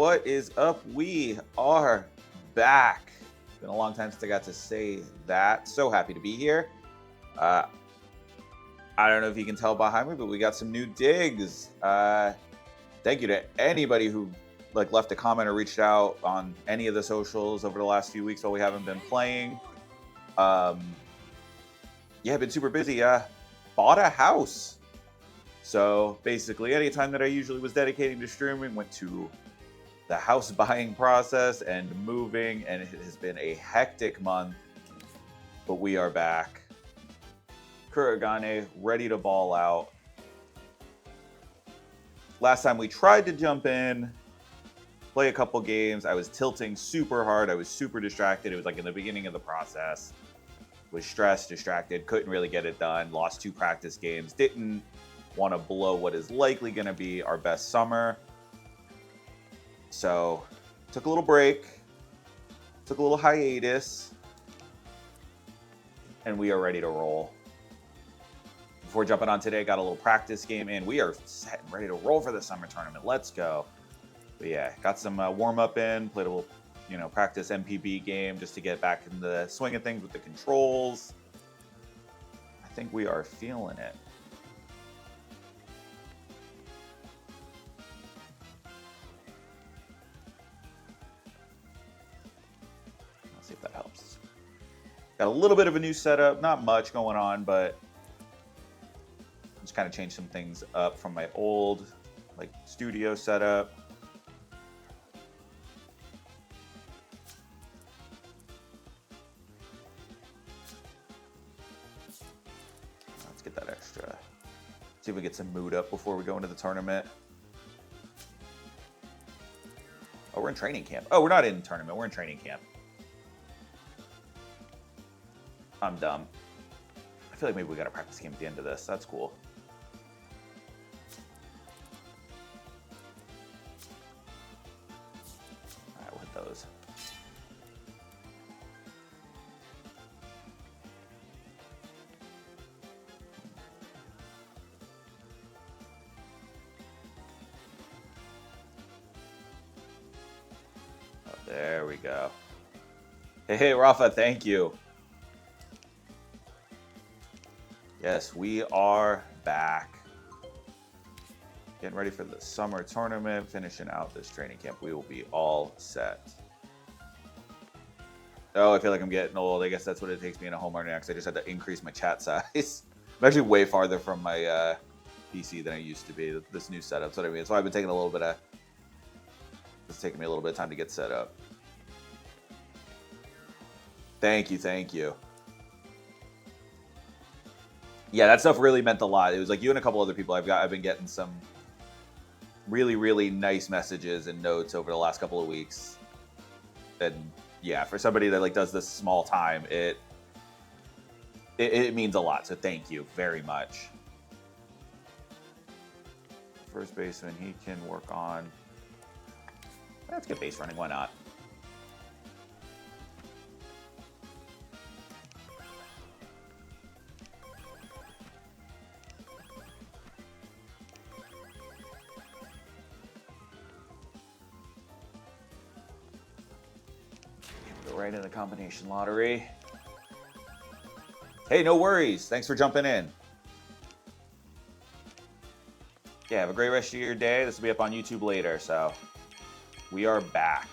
What is up? We are back. It's been a long time since I got to say that. So happy to be here. I don't know if you can tell behind me, but we got some new digs. Thank you to anybody who left a comment or reached out on any of the socials over the last few weeks while we haven't been playing. Yeah, been super busy. Bought a house. So basically, any time that I usually was dedicating to streaming went to the house buying process and moving, and it has been a hectic month. But we are back. Kuragane ready to ball out. Last time we tried to jump in, play a couple games. I was tilting super hard. I was super distracted. It was like in the beginning of the process. Was stressed, distracted, couldn't really get it done. Lost 2 practice games. Didn't want to blow what is likely going to be our best summer. So, took a little break. Took a little hiatus. And we are ready to roll. Before jumping on today, got a little practice game in. We are set and ready to roll for the summer tournament. Let's go. But yeah, got some warm-up in. Played a little, practice MPB game just to get back in the swing of things with the controls. I think we are feeling it. Let's see if that helps. Got a little bit of a new setup. Not much going on, but just kind of changed some things up from my old studio setup. Let's get that extra. See if we get some mood up before we go into the tournament. Oh, we're in training camp. Oh, we're not in tournament. We're in training camp. I'm dumb. I feel like maybe we got a practice game at the end of this. That's cool. All right, we'll hit those. Oh, there we go. Hey, Rafa, thank you. Yes, we are back. Getting ready for the summer tournament, finishing out this training camp. We will be all set. Oh, I feel like I'm getting old. I guess that's what it takes me in a home learning because I just had to increase my chat size. I'm actually way farther from my PC than I used to be. This new setup. So that's why I've been taking a little bit of. It's taking me a little bit of time to get set up. Thank you, thank you. Yeah, that stuff really meant a lot. It was like you and a couple other people I've been getting some really, really nice messages and notes over the last couple of weeks. And yeah, for somebody that does this small time, it means a lot. So thank you very much. First baseman, he can work on. Let's get base running. Why not? Right in the combination lottery. Hey, no worries. Thanks for jumping in. Yeah, have a great rest of your day. This will be up on YouTube later, so we are back.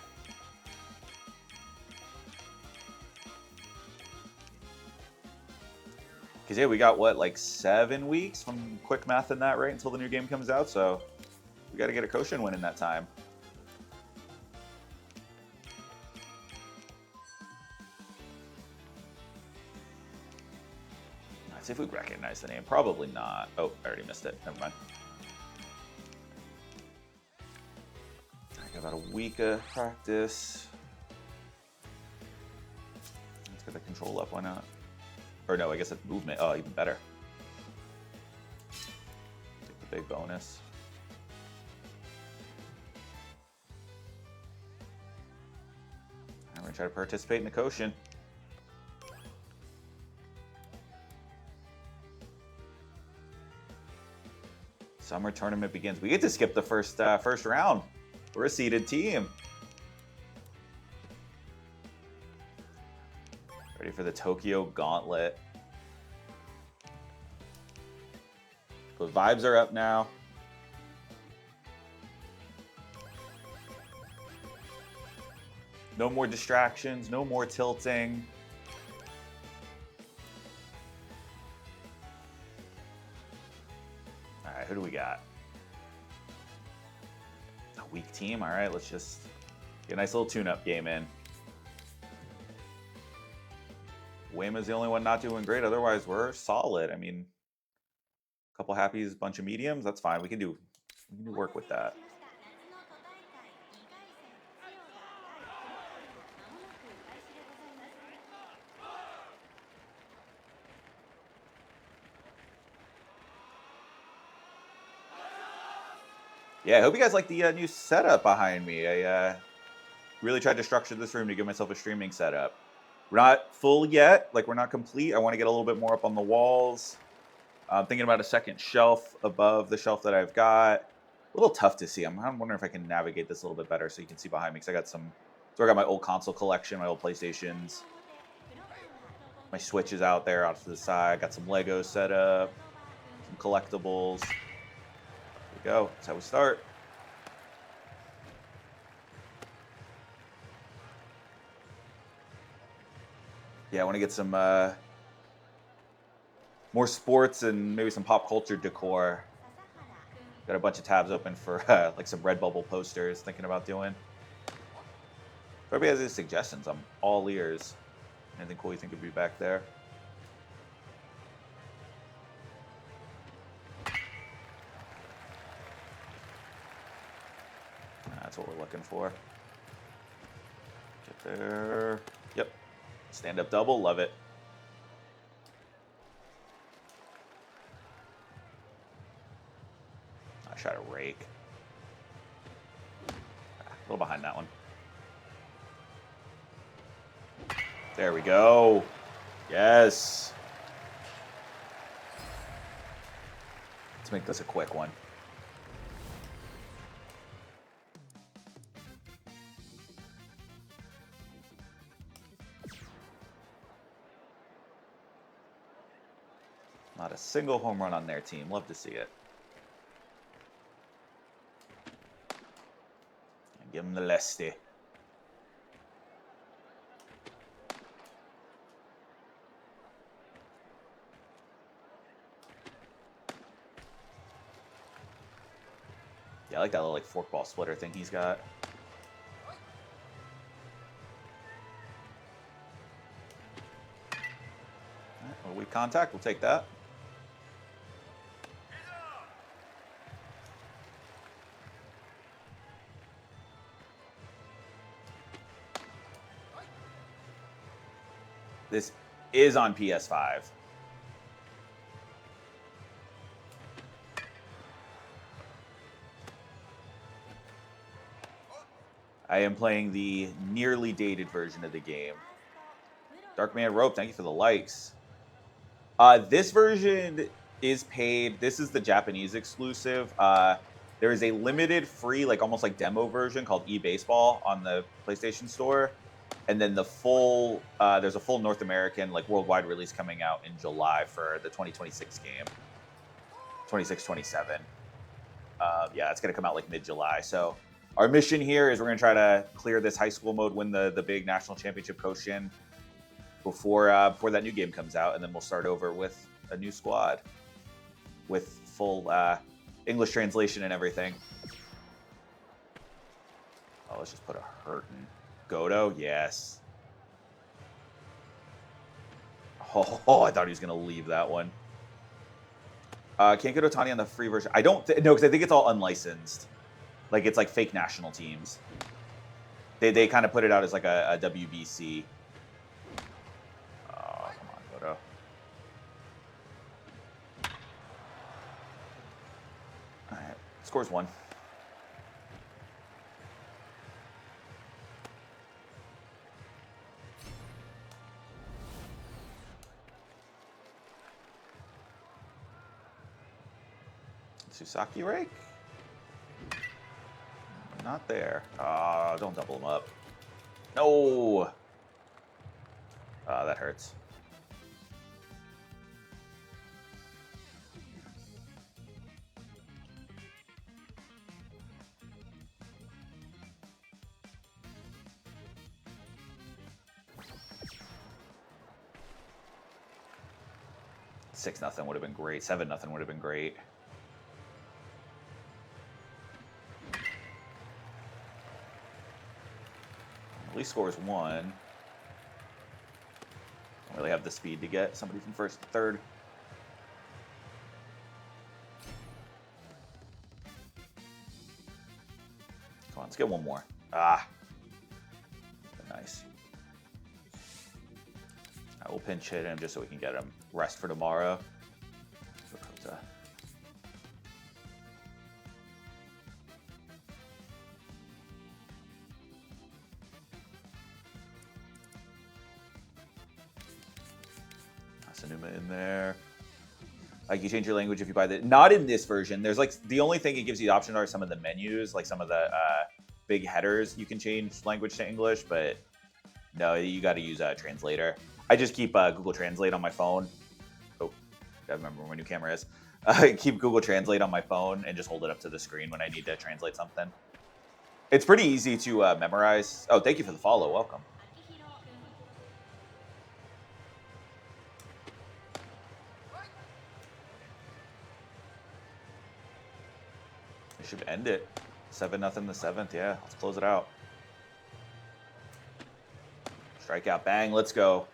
Because yeah, we got what, 7 weeks from quick math in that, right? Until the new game comes out, so we got to get a Koshien win in that time. See if we recognize the name. Probably not. Oh, I already missed it. Never mind. I got about a week of practice. Let's get the control up. Why not? Or no, I guess it's movement. Oh, even better. Take the big bonus. I'm going to try to participate in the Koshien. Summer tournament begins. We get to skip the first round. We're a seeded team. Ready for the Tokyo Gauntlet. The vibes are up now. No more distractions, no more tilting. All right, who do we got? A weak team. All right, let's just get a nice little tune-up game in. Wayma's the only one not doing great. Otherwise, we're solid. I mean, a couple happies, bunch of mediums. That's fine. We can do work with that. Yeah, I hope you guys like the new setup behind me. I really tried to structure this room to give myself a streaming setup. We're not full yet, like we're not complete. I want to get a little bit more up on the walls. I'm thinking about a second shelf above the shelf that I've got. A little tough to see. I'm wondering if I can navigate this a little bit better so you can see behind me. Because I got some, so I got my old console collection, my old PlayStations. My Switch is out there, off to the side. Got some Legos set up, some collectibles. There we go. That's how we start. Yeah, I want to get some more sports and maybe some pop culture decor. Got a bunch of tabs open for like some Redbubble posters. Thinking about doing. If anybody has any suggestions, I'm all ears. Anything cool you think would be back there? That's what we're looking for. Get there. Yep. Stand up double. Love it. I shot a rake. A little behind that one. There we go. Yes. Let's make this a quick one. Not a single home run on their team. Love to see it. And give them the Lesty. Yeah, I like that little like forkball splitter thing he's got. All right, well, weak contact. We'll take that. This is on PS5. I am playing the nearly dated version of the game. Darkman Rope, thank you for the likes. This version is paid. This is the Japanese exclusive. There is a limited free, like almost like demo version called eBaseball on the PlayStation Store. And then the full, there's a full North American, like worldwide release coming out in July for the 2026 game. 26-27. Yeah, it's going to come out like mid-July. So our mission here is we're going to try to clear this high school mode, win the big national championship Koshien before that new game comes out. And then we'll start over with a new squad with full English translation and everything. Oh, let's just put a hurtin'. Goto, yes. Oh, I thought he was going to leave that one. Can't get Otani on the free version. I don't no, because I think it's all unlicensed. Like, it's like fake national teams. They kind of put it out as like a WBC. Oh, come on, Goto. All right, scores 1. Susaki rake? Not there. Don't double them up. No! That hurts. Six nothing would have been great. 7-0 would have been great. At least scores one. Don't really have the speed to get somebody from first to third. Come on, let's get one more. Nice. I will pinch hit him just so we can get him rest for tomorrow. Asanuma in there. Like, you change your language if you buy the... Not in this version. There's like... The only thing it gives you the option are some of the menus, like some of the big headers. You can change language to English, but no, you got to use a translator. I just keep Google Translate on my phone. Oh, gotta remember where my new camera is. I keep Google Translate on my phone and just hold it up to the screen when I need to translate something. It's pretty easy to memorize. Oh, thank you for the follow. Welcome. I should end it. 7-0 the seventh. Yeah, let's close it out. Strikeout, bang, let's go.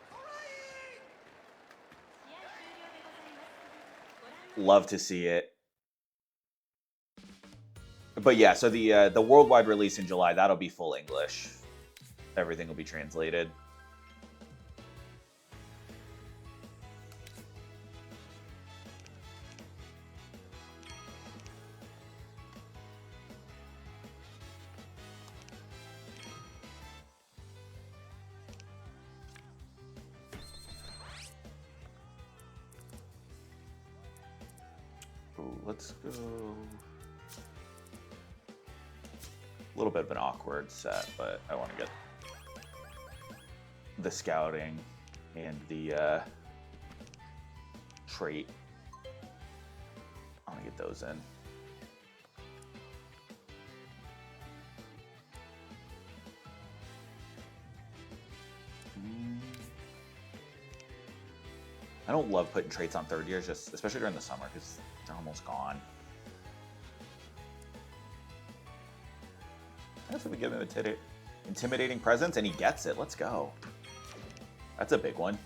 Love to see it. But yeah, so the worldwide release in July, that'll be full English. Everything will be translated. Let's go. A little bit of an awkward set, but I want to get the scouting and the trait. I want to get those in. I don't love putting traits on third years, just especially during the summer, because they're almost gone. I guess we give him a intimidating presence, and he gets it. Let's go. That's a big one.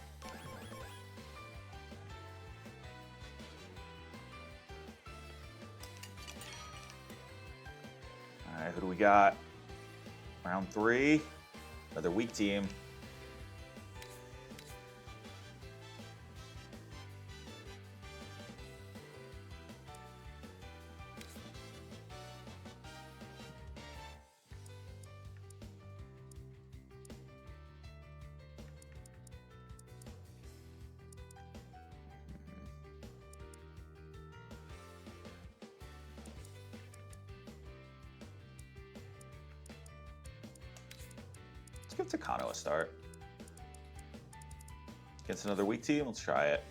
All right, who do we got? Round 3. Another weak team. Let's give Takano a start. Against another weak team, let's try it.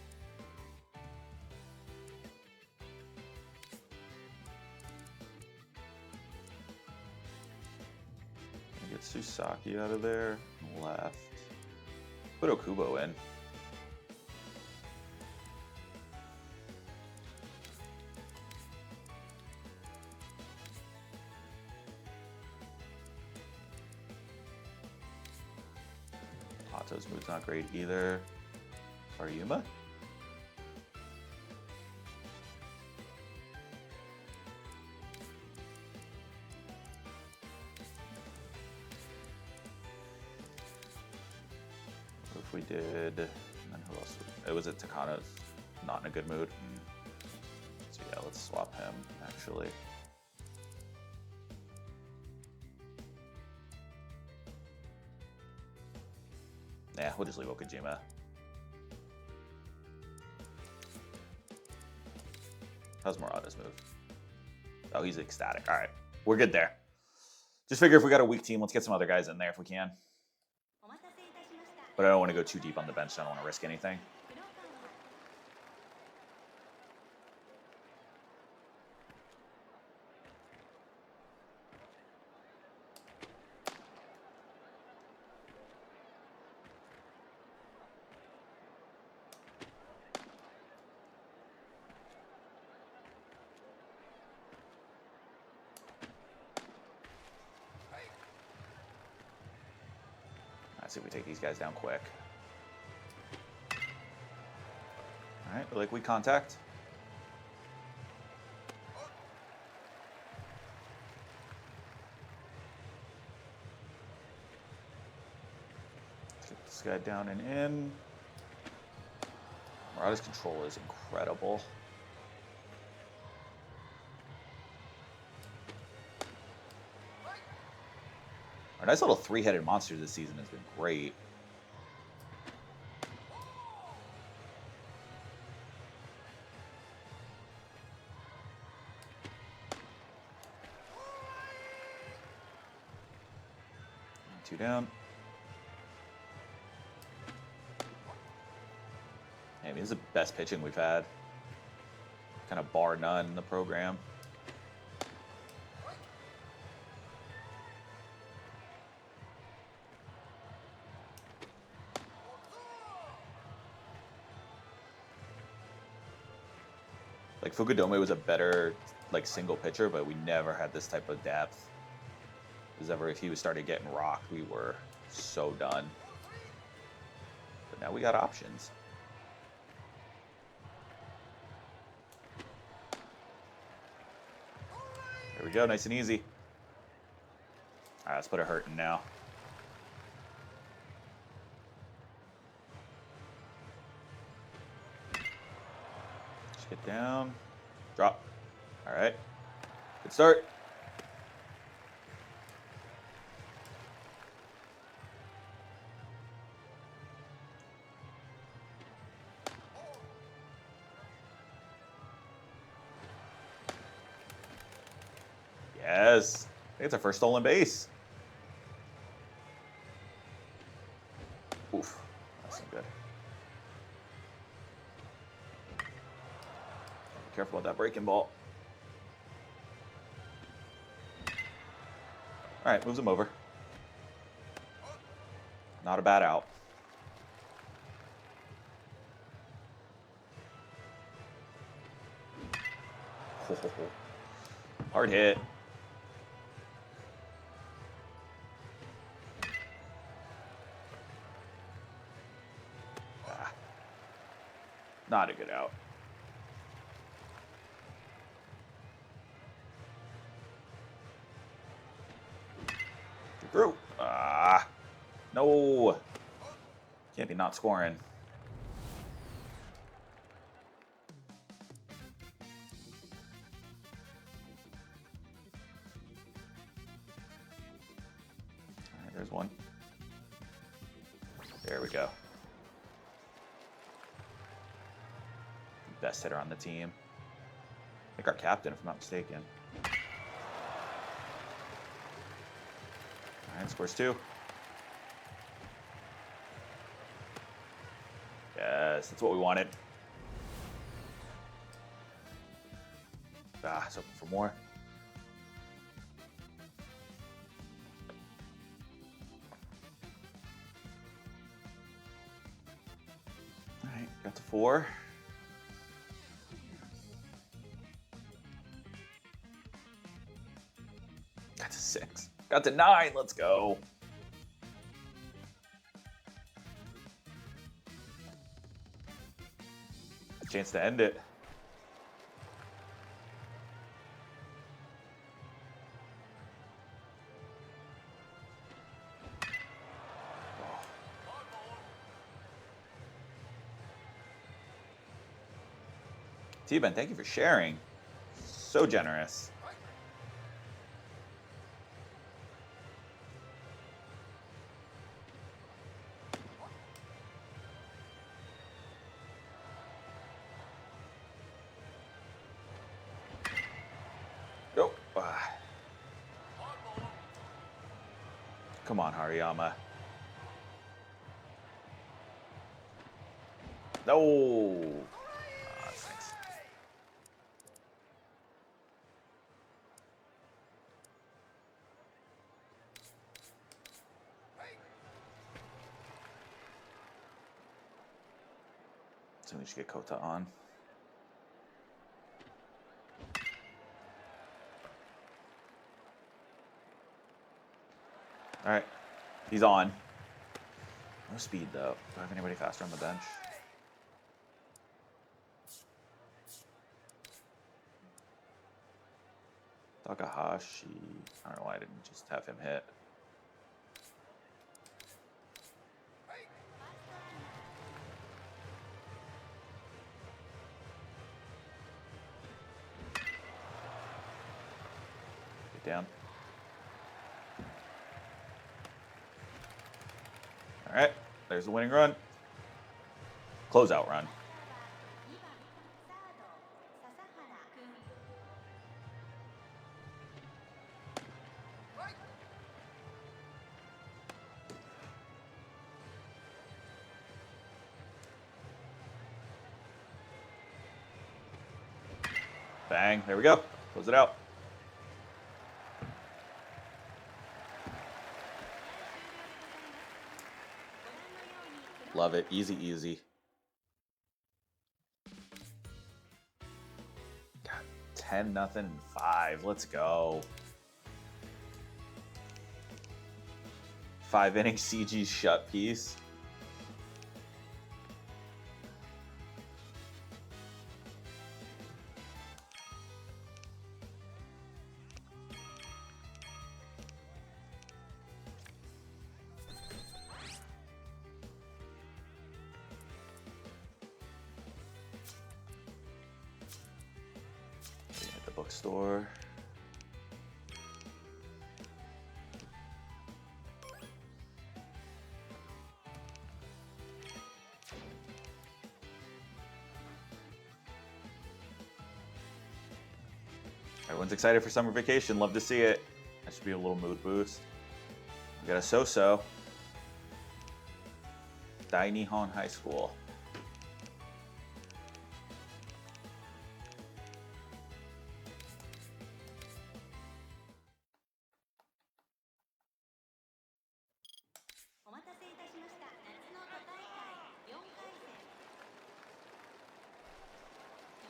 Get Susaki out of there. Left. Put Okubo in. Hato's move's not great either. Aryuma? What if we did, and then who else? It was Takano's not in a good mood. So yeah, let's swap him actually. Yeah, we'll just leave Okajima. How's Murata's move? Oh, he's ecstatic. All right, we're good there. Just figure if we got a weak team, let's get some other guys in there if we can. But I don't want to go too deep on the bench. So I don't want to risk anything. Let's see if we take these guys down quick. All right, like we contact. Let's get this guy down and in. Murata's control is incredible. Our nice little three-headed monster this season has been great. Two down. I mean, this is the best pitching we've had. Kind of bar none in the program. Like, Fukudome was a better, like, single pitcher, but we never had this type of depth. Because if he started getting rocked, we were so done. But now we got options. There we go, nice and easy. All right, let's put a hurt in now. Just get down, drop. All right, good start. Yes, I think it's our first stolen base. Oof, that's not good. Be careful about that breaking ball. All right, moves him over. Not a bad out. Hard hit. Not a good out. Through. No. Can't be not scoring. All right, there's one. There we go. Best hitter on the team. I think our captain, if I'm not mistaken. All right, scores 2. Yes, that's what we wanted. It's open for more. All right, got to 4. Got to 6. Got to 9. Let's go. Chance to end it. T-Ben, thank you for sharing. So generous. Go. Come on, Hariyama. No. Ah, thanks. So we should get Kota on. All right, he's on. No speed though. Do I have anybody faster on the bench? Takahashi. I don't know why I didn't just have him hit. Get down. All right, there's the winning run. Closeout run. Bang, there we go. Close it out. Love it. Easy, easy. God, 10-0, 5. Let's go. 5-inning CG shut piece. At the bookstore. Everyone's excited for summer vacation. Love to see it. That should be a little mood boost. We got a so-so. Dai Nihon High School.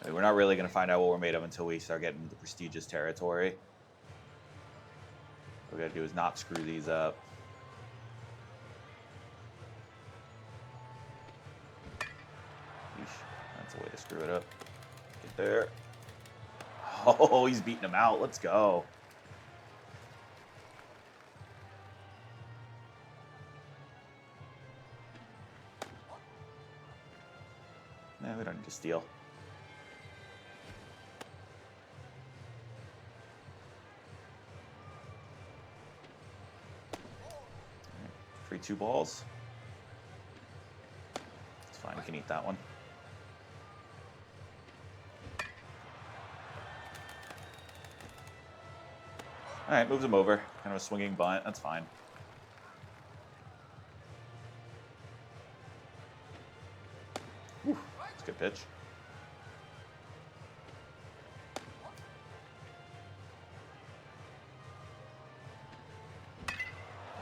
We're not really going to find out what we're made of until we start getting into the prestigious territory. What we got to do is not screw these up. Yeesh, that's a way to screw it up. Get there. Oh, he's beating him out. Let's go. Nah, we don't need to steal. 2 balls. It's fine, we can eat that one. All right, moves him over. Kind of a swinging bunt, that's fine. Whew, that's a good pitch.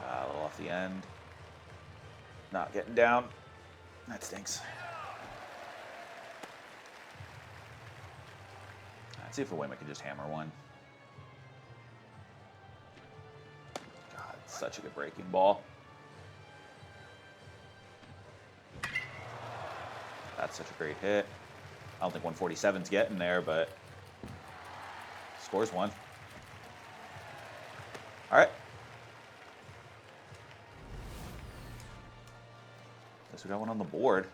A little off the end. Not getting down. That stinks. Let's see if Uema can just hammer one. God, such a good breaking ball. That's such a great hit. I don't think 147's getting there, but scores one. All right. Guess we got one on the board.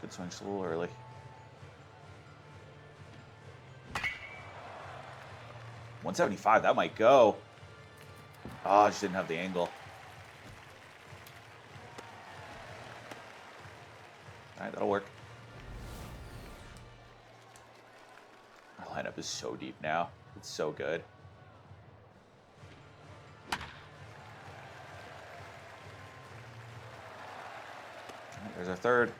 Good swing, just a little early. $175, that might go. Oh, I just didn't have the angle. All right, that'll work. is so deep now. It's so good. There's our third.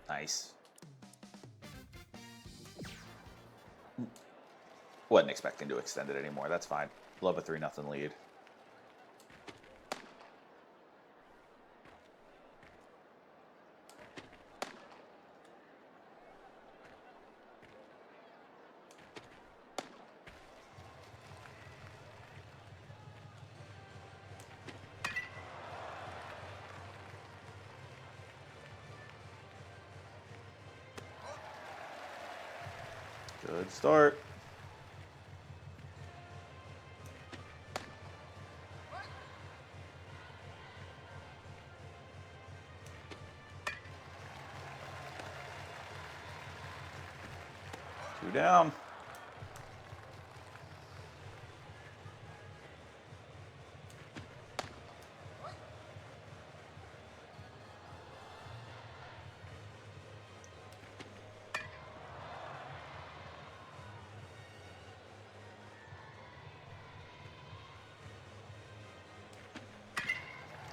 Nice. Wasn't expecting to extend it anymore. That's fine. Love a 3-0 lead. Good start. Two down.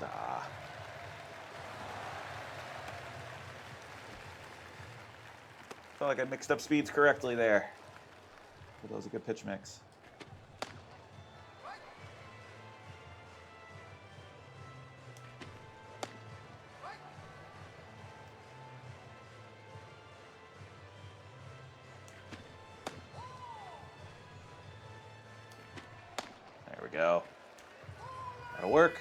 Ah. Felt like I mixed up speeds correctly there. But that was a good pitch mix. There we go. That'll work.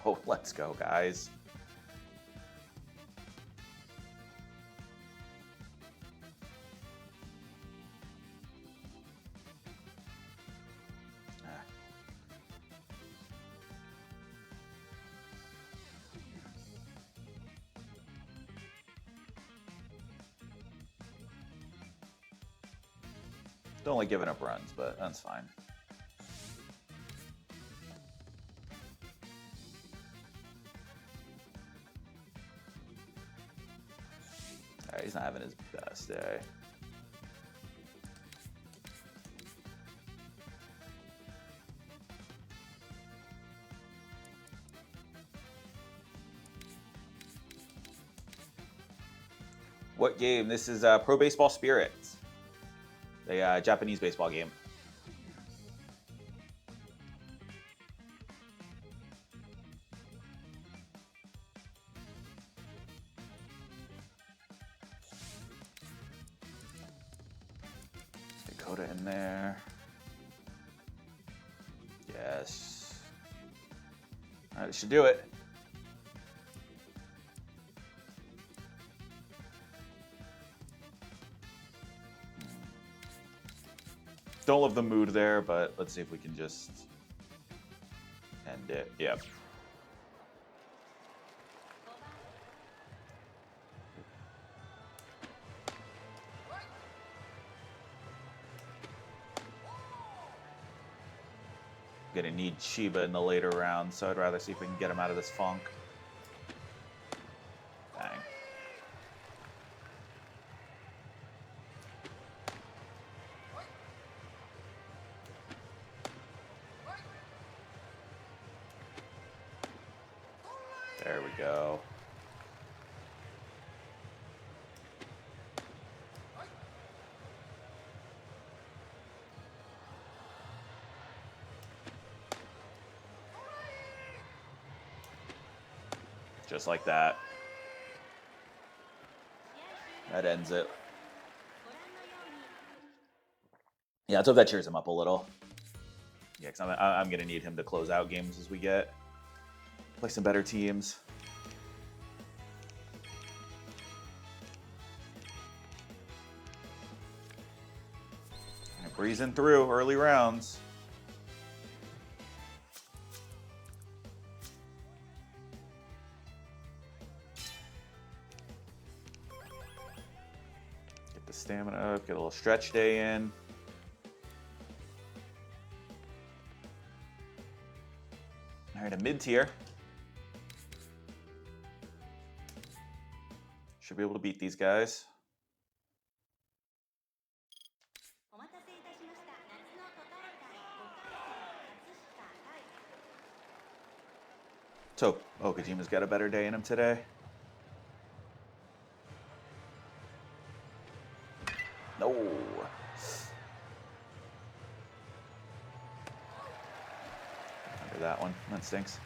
Oh, let's go, guys. Don't like giving up runs, but that's fine. All right, he's not having his best day. What game? This is Pro Baseball Spirit, a Japanese baseball game. Dakota in there. Yes. All right, this should do it. Don't love the mood there, but let's see if we can just end it. Yep. Gonna need Shiba in the later rounds, so I'd rather see if we can get him out of this funk. Dang. There we go. Just like that. That ends it. Yeah, let's hope that cheers him up a little. Yeah, because I'm going to need him to close out games as we play some better teams. Breezing through early rounds. Get the stamina up, get a little stretch day in. right, a mid-tier. Should be able to beat these guys. So, Kojima's got a better day in him today. No. Under that one. That stinks.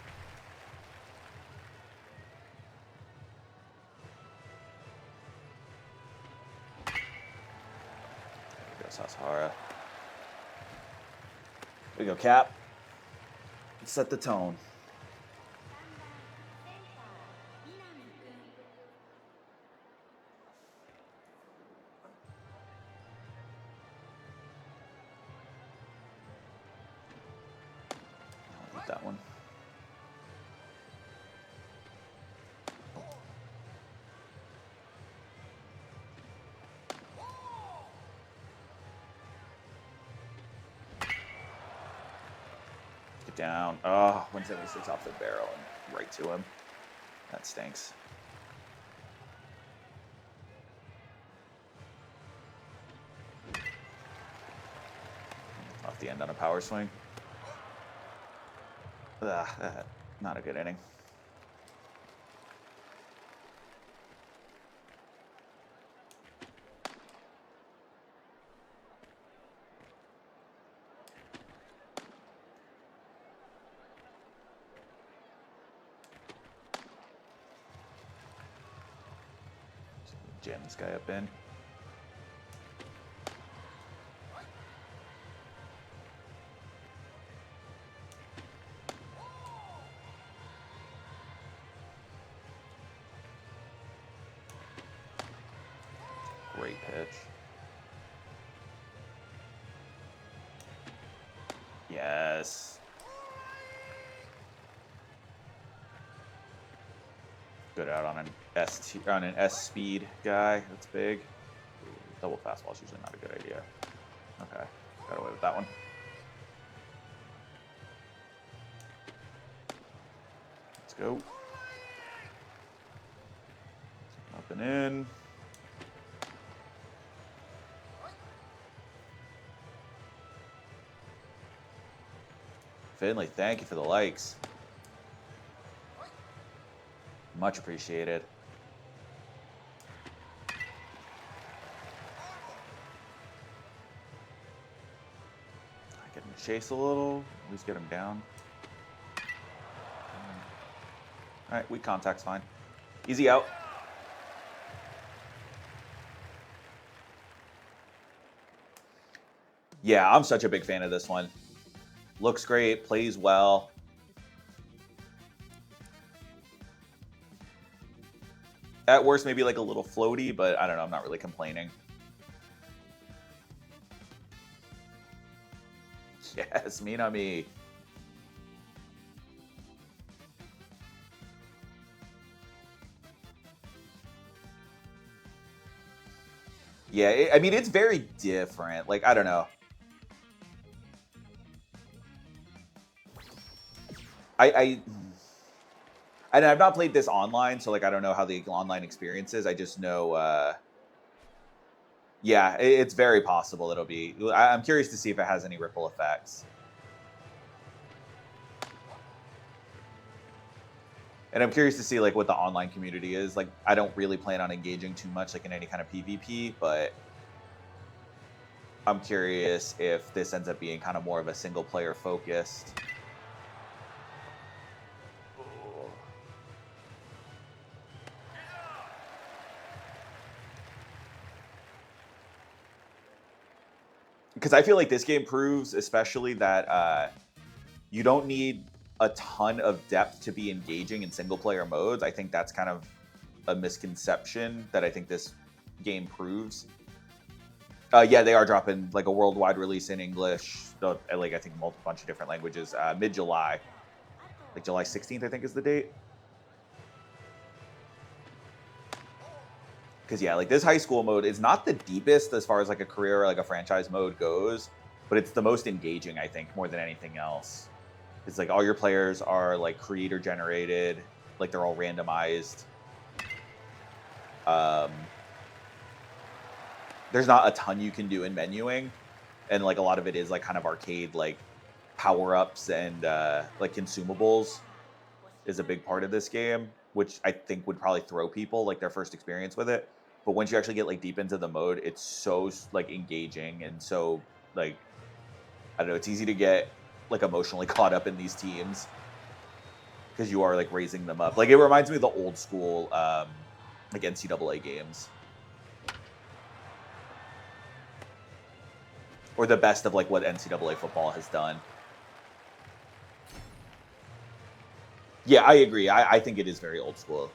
There goes Sasahara. There we go, Cap. Let's set the tone. That one. Get down. Oh, 176 off the barrel and right to him. That stinks. Off the end on a power swing. Not a good inning. Jam this guy up in. Great pitch. Yes. Good out on an S speed guy. That's big. Double fastball is usually not a good idea. Okay, got away with that one. Let's go. Up and in. Finley, thank you for the likes. Much appreciated. I get him to chase a little, at least get him down. All right, weak contact's fine. Easy out. Yeah, I'm such a big fan of this one. Looks great, plays well. At worst, maybe like a little floaty, but I don't know, I'm not really complaining. Yes, Minami. Yeah, I mean, it's very different. Like, I don't know. And I've not played this online, so like I don't know how the online experience is. I just know, yeah, it's very possible it'll be. I'm curious to see if it has any ripple effects. And I'm curious to see like what the online community is. Like, I don't really plan on engaging too much like in any kind of PvP, but I'm curious if this ends up being kind of more of a single player focused. Because I feel like this game proves especially that you don't need a ton of depth to be engaging in single player modes. I think that's kind of a misconception that I think this game proves. Yeah, they are dropping like a worldwide release in English, like I think a bunch of different languages, mid-July. Like July 16th, I think is the date. Because yeah, like this high school mode is not the deepest as far as like a career or like a franchise mode goes, but it's the most engaging, I think, more than anything else. It's like all your players are like creator generated, like they're all randomized. There's not a ton you can do in menuing, and like a lot of it is like kind of arcade, like power-ups and like consumables is a big part of this game, which I think would probably throw people like their first experience with it. But once you actually get like deep into the mode, it's so like engaging and so like, I don't know, it's easy to get like emotionally caught up in these teams because you are like raising them up. Like it reminds me of the old school like NCAA games, or the best of like what NCAA football has done. Yeah, I agree. I think it is very old school.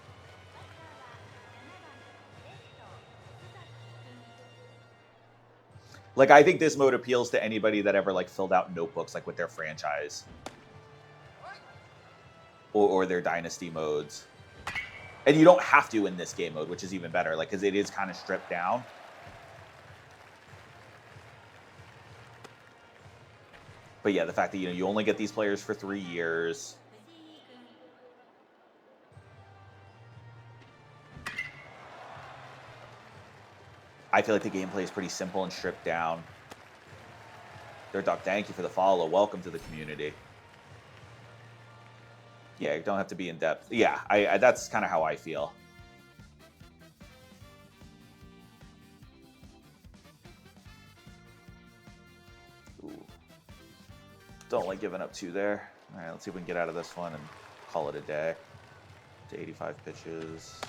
Like, I think this mode appeals to anybody that ever like filled out notebooks like with their franchise or their dynasty modes. And you don't have to in this game mode, which is even better, like because it is kind of stripped down. But yeah, the fact that you only get these players for 3 years. I feel like the gameplay is pretty simple and stripped down. Dirt Dog, thank you for the follow. Welcome to the community. Yeah, you don't have to be in depth. Yeah, I that's kind of how I feel. Ooh. Don't like giving up 2 there. All right, let's see if we can get out of this one and call it a day. To 85 pitches.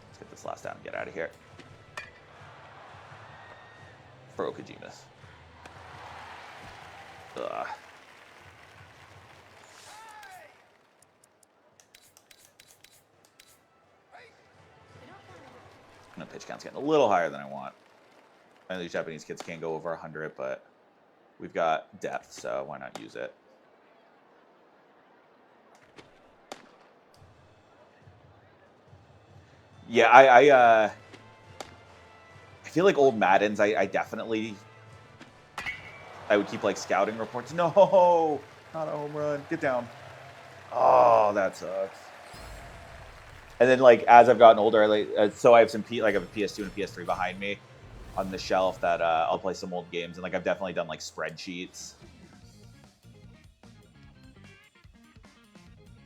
Let's get this last down and get out of here. For Okajimas. Ugh. The pitch count's getting a little higher than I want. I know these Japanese kids can't go over 100, but we've got depth, so why not use it? Yeah, I feel like old Maddens, I definitely, I would keep like scouting reports. No, not a home run. Get down. Oh, that sucks. And then like as I've gotten older, so I have some like I have a PS2 and a PS3 behind me on the shelf that I'll play some old games, and like I've definitely done like spreadsheets,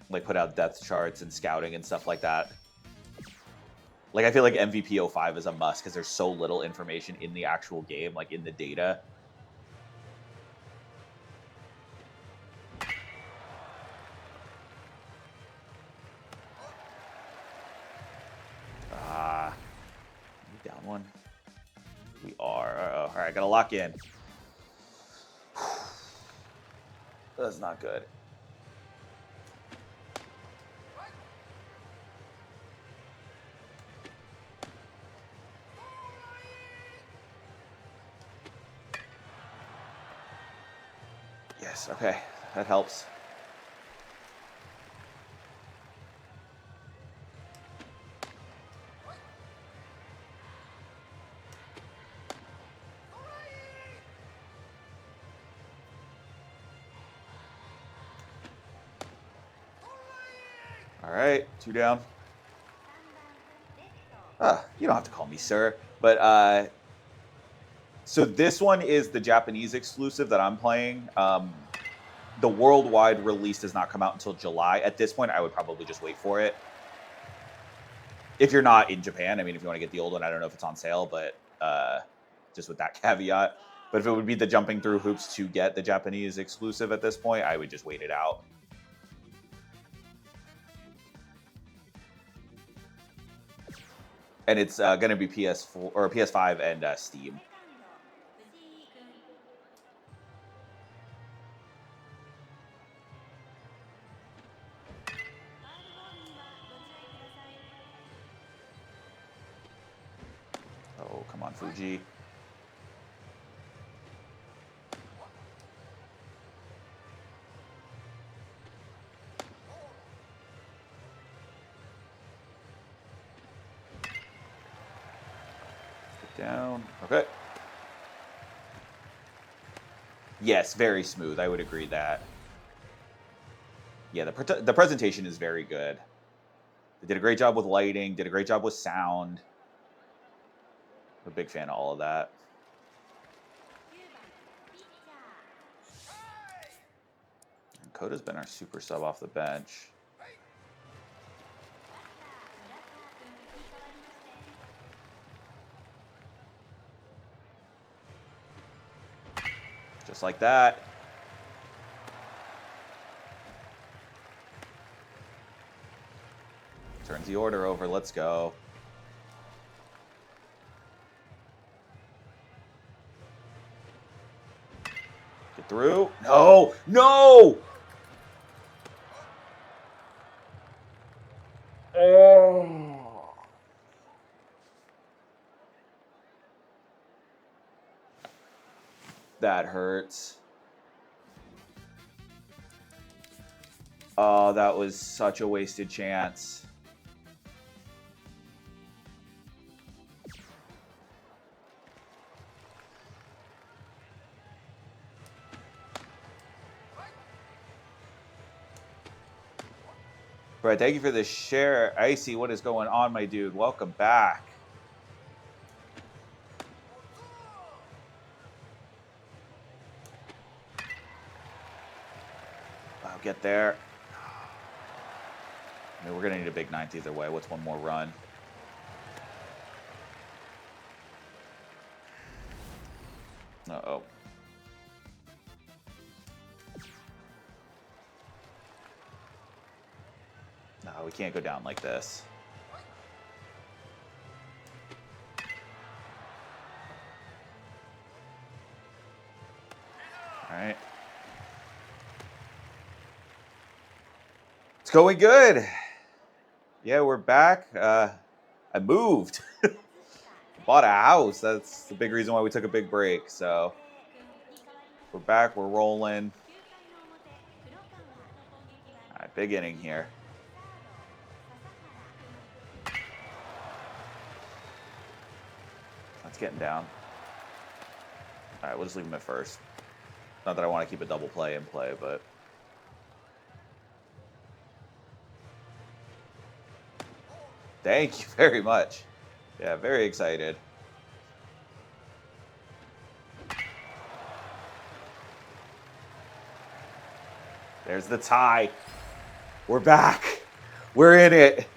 like put out depth charts and scouting and stuff like that. Like I feel like MVP 05 is a must because there's so little information in the actual game, like in the data. Down one. We are. All right, gotta lock in. That's not good. Yes, okay. That helps. All right, 2 down. You don't have to call me sir, but so this one is the Japanese exclusive that I'm playing. The worldwide release does not come out until July. At this point, I would probably just wait for it. If you're not in Japan, I mean, if you want to get the old one, I don't know if it's on sale, but just with that caveat. But if it would be the jumping through hoops to get the Japanese exclusive at this point, I would just wait it out. And it's going to be PS4 or PS5 and Steam. Oh, come on, Fuji. Down. Okay. Yes, very smooth. I would agree that. Yeah, the presentation is very good. They did a great job with lighting, did a great job with sound. I'm a big fan of all of that. And Coda's been our super sub off the bench. Just like that. Turns the order over. Let's go. Get through. No! No! Oh. That hurts. Oh, that was such a wasted chance. Right, thank you for the share. Icy, what is going on, my dude? Welcome back. I'll get there. I mean, we're going to need a big ninth either way. What's one more run? Uh-oh. No, we can't go down like this. All right. It's going good. Yeah, we're back. I moved. Bought a house. That's the big reason why we took a big break. So we're back. We're rolling. All right, big inning here. That's getting down. All right, we'll just leave him at first. Not that I want to keep a double play in play, but... Thank you very much. Yeah, very excited. There's the tie. We're back. We're in it.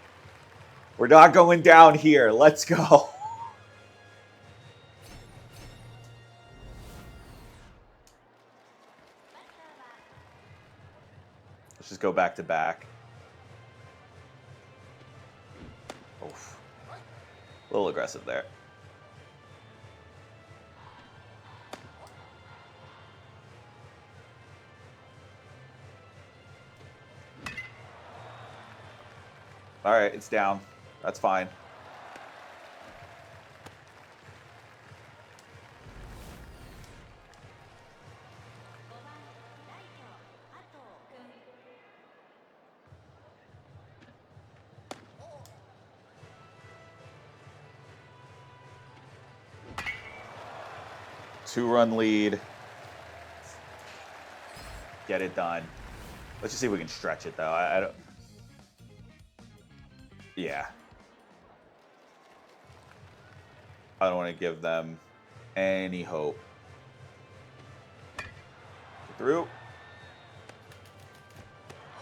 We're not going down here. Let's go. Let's just go back to back. Oof. A little aggressive there. All right, it's down. That's fine. Two-run lead. Get it done. Let's just see if we can stretch it, though. I don't... Yeah. I don't want to give them any hope. Get through.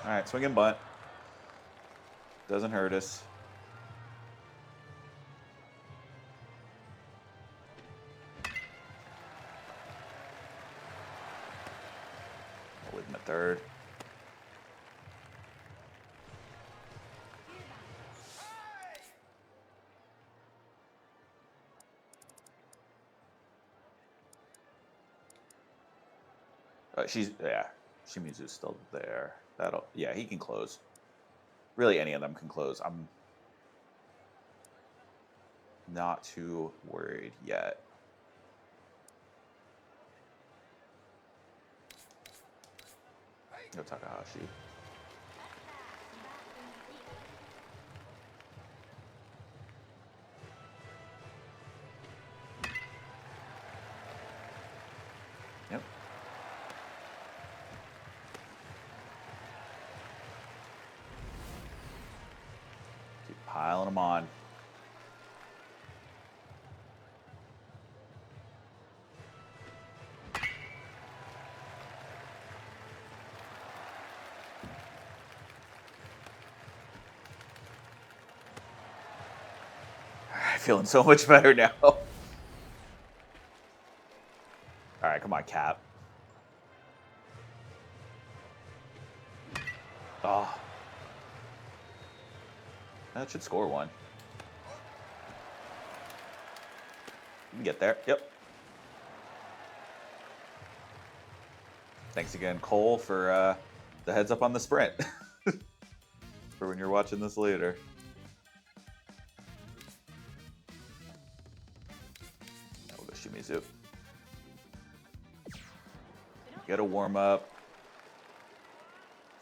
All right, swing and bunt. Doesn't hurt us. I'll leave him at third. Shimizu's still there. Yeah, he can close. Really, any of them can close. I'm not too worried yet. Go Takahashi. Piling them on. Feeling so much better now. All right, come on, Cap. Oh. That should score one. You can get there. Yep. Thanks again, Cole, for the heads up on the sprint. For when you're watching this later. We'll go Shimizu. Get a warm up.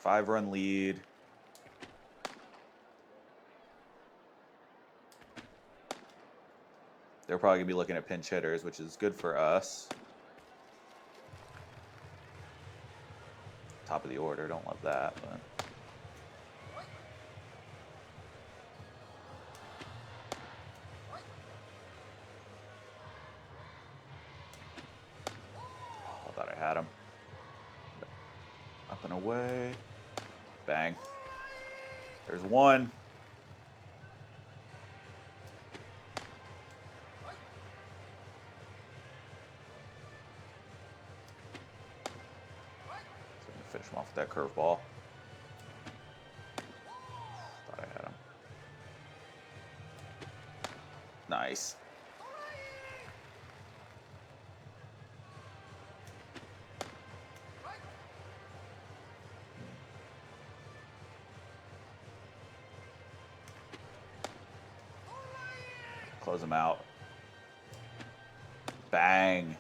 5-run lead. They're probably going to be looking at pinch hitters, which is good for us. Top of the order, don't love that. But. Oh, I thought I had him. Up and away. Bang. There's one. Finish him off with that curveball. Thought I had him. Nice. Close him out. Bang.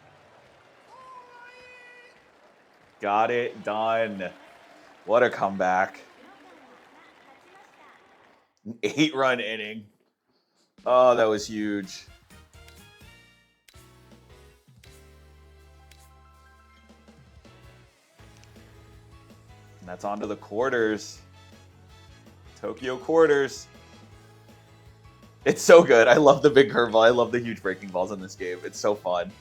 Got it done. What a comeback. An 8-run inning. Oh, that was huge. And that's on to the quarters. Tokyo quarters. It's so good. I love the big curveball. I love the huge breaking balls in this game. It's so fun.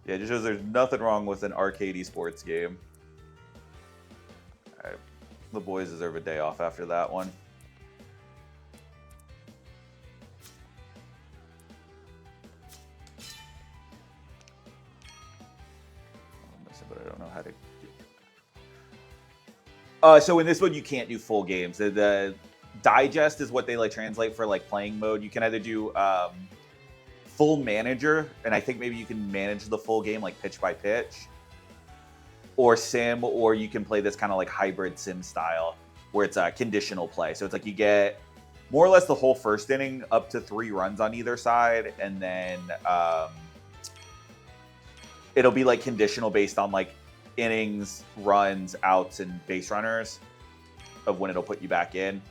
Yeah, it just shows there's nothing wrong with an arcade esports game. All right. The boys deserve a day off after that one. But I don't know how to. So in this one, you can't do full games. The digest is what they like translate for like playing mode. You can either do full manager, and I think maybe you can manage the full game like pitch by pitch, or sim, or you can play this kind of like hybrid sim style where it's a conditional play. So it's like you get more or less the whole first inning up to 3 runs on either side, and then it'll be like conditional based on like innings, runs, outs, and base runners of when it'll put you back in.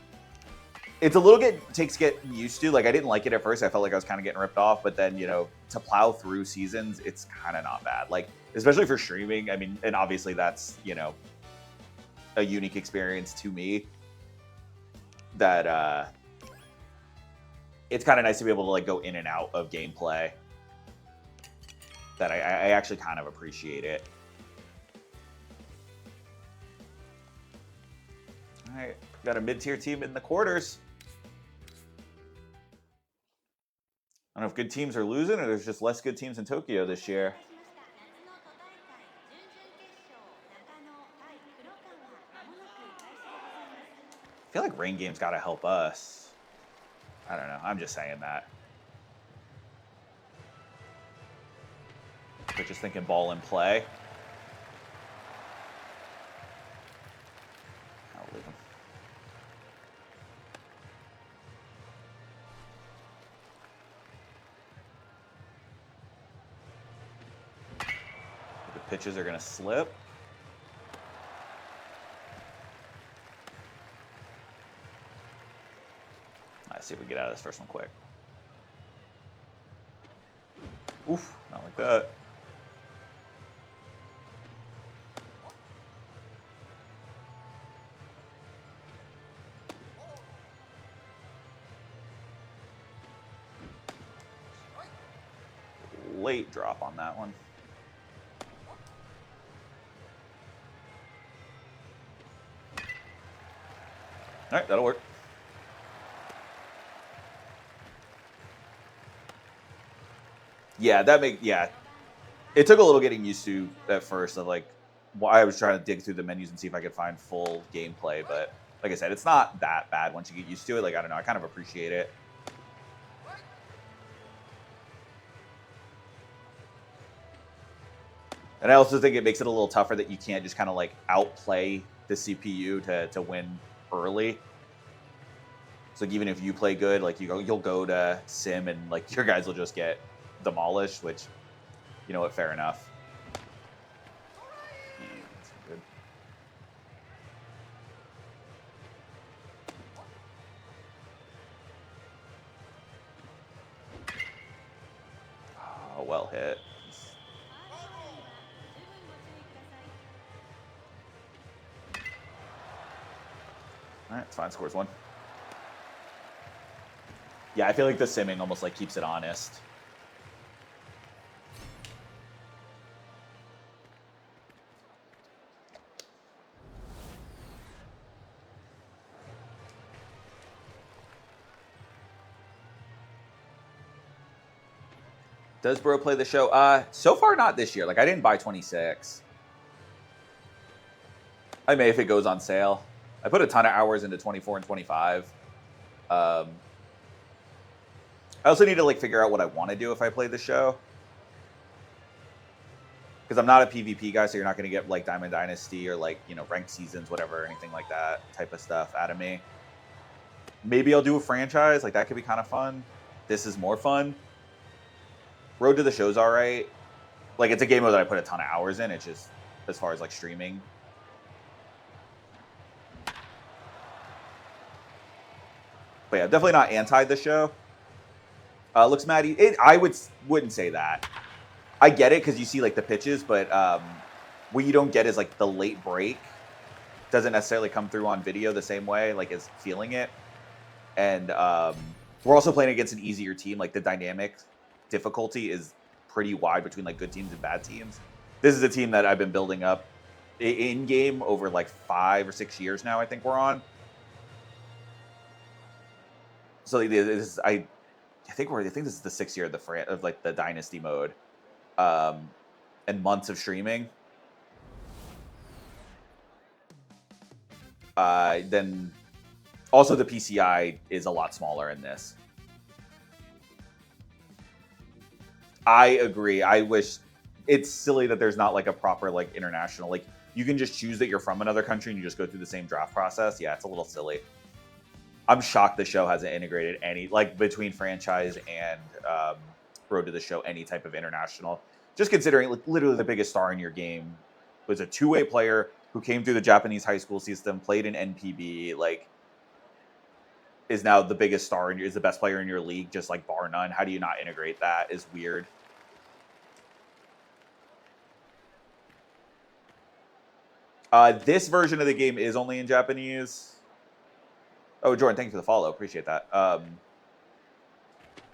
It's a little takes getting used to. Like, I didn't like it at first. I felt like I was kind of getting ripped off. But then, you know, to plow through seasons, it's kind of not bad. Like, especially for streaming. I mean, and obviously that's, you know, a unique experience to me. That it's kind of nice to be able to, like, go in and out of gameplay. That I actually kind of appreciate it. All right, got a mid-tier team in the quarters. I don't know if good teams are losing or there's just less good teams in Tokyo this year. I feel like rain games got to help us. I don't know. I'm just saying that. But just thinking ball and play. I'll leave him. The pitches are going to slip. Let's see if we get out of this first one quick. Oof, not like that. late drop on that one. All right, that'll work. Yeah, it took a little getting used to at first. Of like, I was trying to dig through the menus and see if I could find full gameplay, but like I said, it's not that bad once you get used to it. Like, I don't know, I kind of appreciate it. And I also think it makes it a little tougher that you can't just kind of like outplay the CPU to win early. So like, even if you play good, like you'll go to sim and like your guys will just get demolished, which, you know what, fair enough. Good. Oh, well hit. All right, it's fine. Scores one. Yeah, I feel like the simming almost like keeps it honest. Does Bro play the show? So far not this year. Like, I didn't buy 26. I may if it goes on sale. I put a ton of hours into 24 and 25. I also need to like figure out what I want to do if I play the show. Because I'm not a PvP guy, so you're not going to get like Diamond Dynasty or like, you know, ranked seasons, whatever, anything like that type of stuff out of me. Maybe I'll do a franchise. Like, that could be kind of fun. This is more fun. Road to the Show's all right. Like, it's a game mode that I put a ton of hours in. It's just as far as like streaming. But yeah, definitely not anti the show. Looks mad. I wouldn't say that. I get it because you see like the pitches, but what you don't get is like the late break doesn't necessarily come through on video the same way, like as feeling it. And we're also playing against an easier team. Like the dynamic difficulty is pretty wide between like good teams and bad teams. This is a team that I've been building up in game over like 5 or 6 years now. I think we're on. So I think this is the 6th year of like the dynasty mode, and months of streaming. Then also the PCI is a lot smaller in this. I agree. I wish it's silly that there's not like a proper like international, like you can just choose that you're from another country and you just go through the same draft process. Yeah, it's a little silly. I'm shocked the show hasn't integrated any, like between franchise and Road to the Show, any type of international. Just considering like, literally the biggest star in your game was a two-way player who came through the Japanese high school system, played in NPB, like is now the biggest star and is the best player in your league, just like bar none. How do you not integrate that? Is weird. This version of the game is only in Japanese. Oh, Jordan, thank you for the follow. Appreciate that.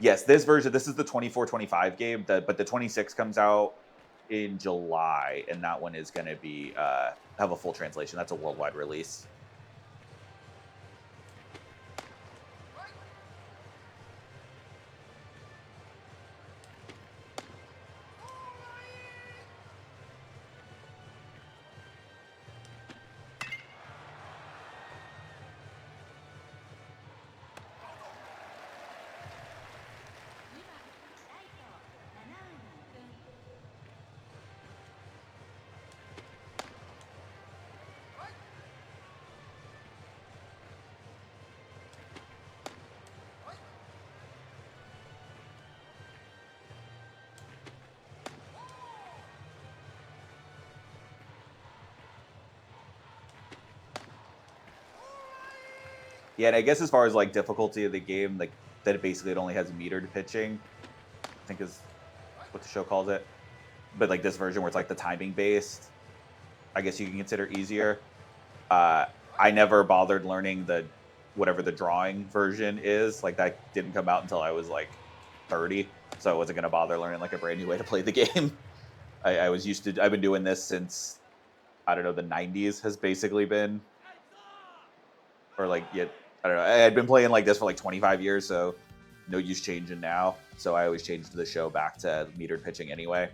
Yes, this version, this is the 24-25 game, but the 26 comes out in July, and that one is going to be have a full translation. That's a worldwide release. Yeah, and I guess as far as like difficulty of the game, like that it basically only has metered pitching, I think is what the show calls it. But like this version where it's like the timing based, I guess you can consider easier. I never bothered learning whatever the drawing version is. Like that didn't come out until I was like 30, so I wasn't going to bother learning like a brand new way to play the game. I was used to, I've been doing this since, I don't know, the 90s has basically been, or like, yeah, I don't know, I had been playing like this for like 25 years, so no use changing now. So I always changed the show back to metered pitching anyway.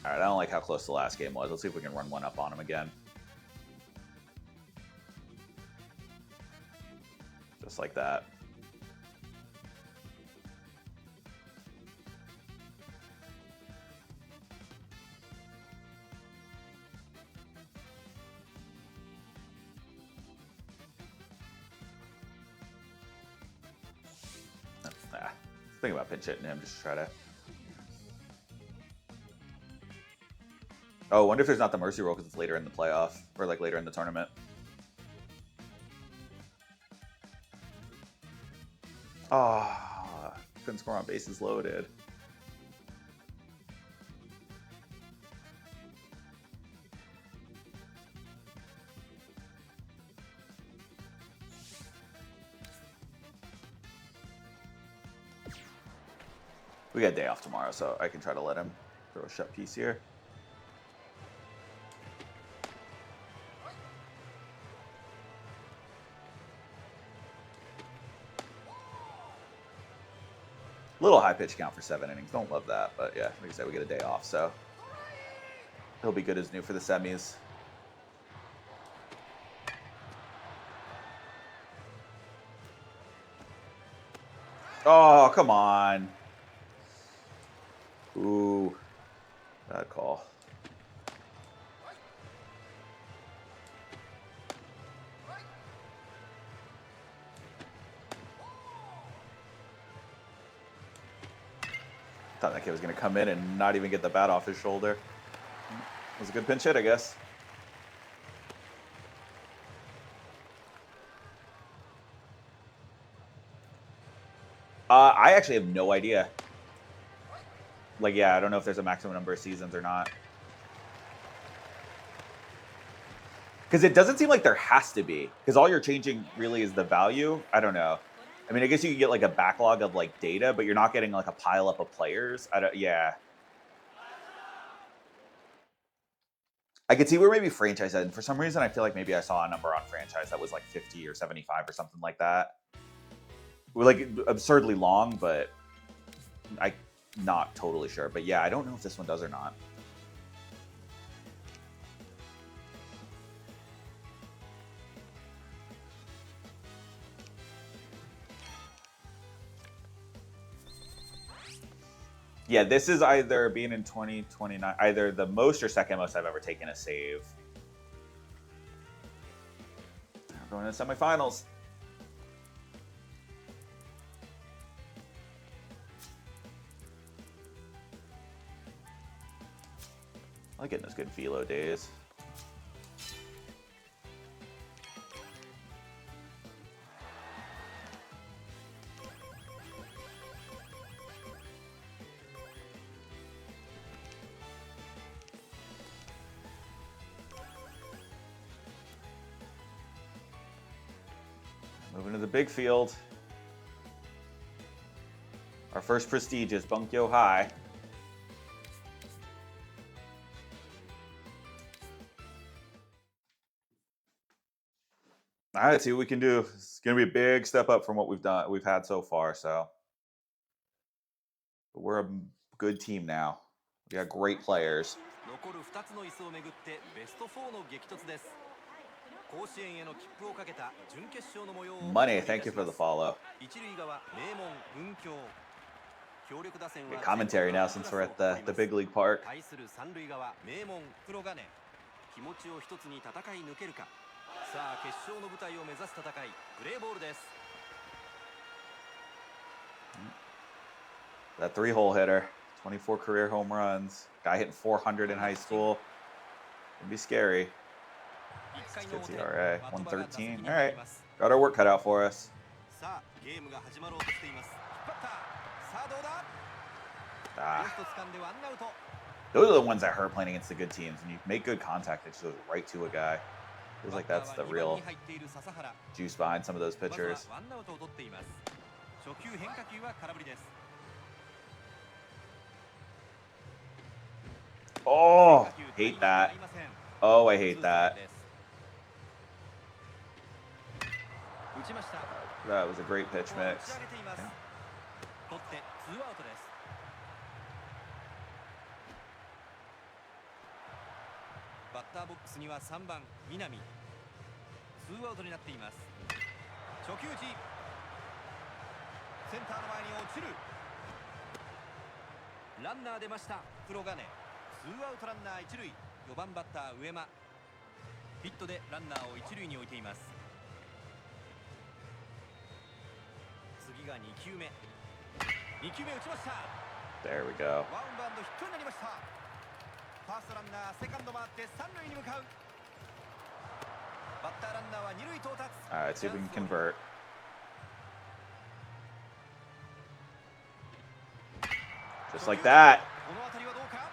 All right, I don't like how close the last game was. Let's see if we can run one up on him again. Just like that. Think about pinch hitting him, just to try to. Oh, I wonder if there's not the mercy roll because it's later in the playoff or like later in the tournament. Oh, couldn't score on bases loaded. We got a day off tomorrow, so I can try to let him throw a shut piece here. Little high pitch count for 7 innings. Don't love that, but yeah, like I said, we get a day off, so he'll be good as new for the semis. Oh, come on. Ooh, bad call. Thought that kid was going to come in and not even get the bat off his shoulder. It was a good pinch hit, I guess. I actually have no idea. Like, yeah, I don't know if there's a maximum number of seasons or not. Because it doesn't seem like there has to be. Because all you're changing really is the value. I don't know. I mean, I guess you could get like a backlog of like data, but you're not getting like a pile up of players. Yeah. I could see where maybe franchise, and for some reason, I feel like maybe I saw a number on franchise that was like 50 or 75 or something like that. We're like absurdly long, but I'm not totally sure. But yeah, I don't know if this one does or not. Yeah, this is either being in 2029, either the most or second most I've ever taken a save. We're going to the semifinals. I like getting those good velo days. Moving to the big field. Our first prestigious Bunkyo High. All right, let's see what we can do. It's going to be a big step up from what we've had so far. So we're a good team now. We got great players. Money, thank you for the follow. Good commentary now since we're at the big league park. That 3-hole hitter, 24 career home runs. Guy hitting 400 in high school. It'd be scary. Good ERA, 113. All right, got our work cut out for us. Those are the ones that hurt playing against the good teams. When you make good contact, it just goes right to a guy. Feels like that's the real juice behind some of those pitchers. Oh, hate that. Oh, I hate that. That was a great pitch mix. Okay. バッターボックスには3番南。2アウトになっています。初球打ち。センターの前に落ちる。ランナー出ました。黒金。2アウトランナー1塁。4番バッター上間。ヒットでランナーを1塁に置いています。次が2球目。2球目打ちました。 There we go. ワンバウンドヒットになりました。ファーストランナーセカンド回って三塁に向かう。バッターランナーは二塁到達。 Alright, see if we can convert. Just like that. この当たりはどうか。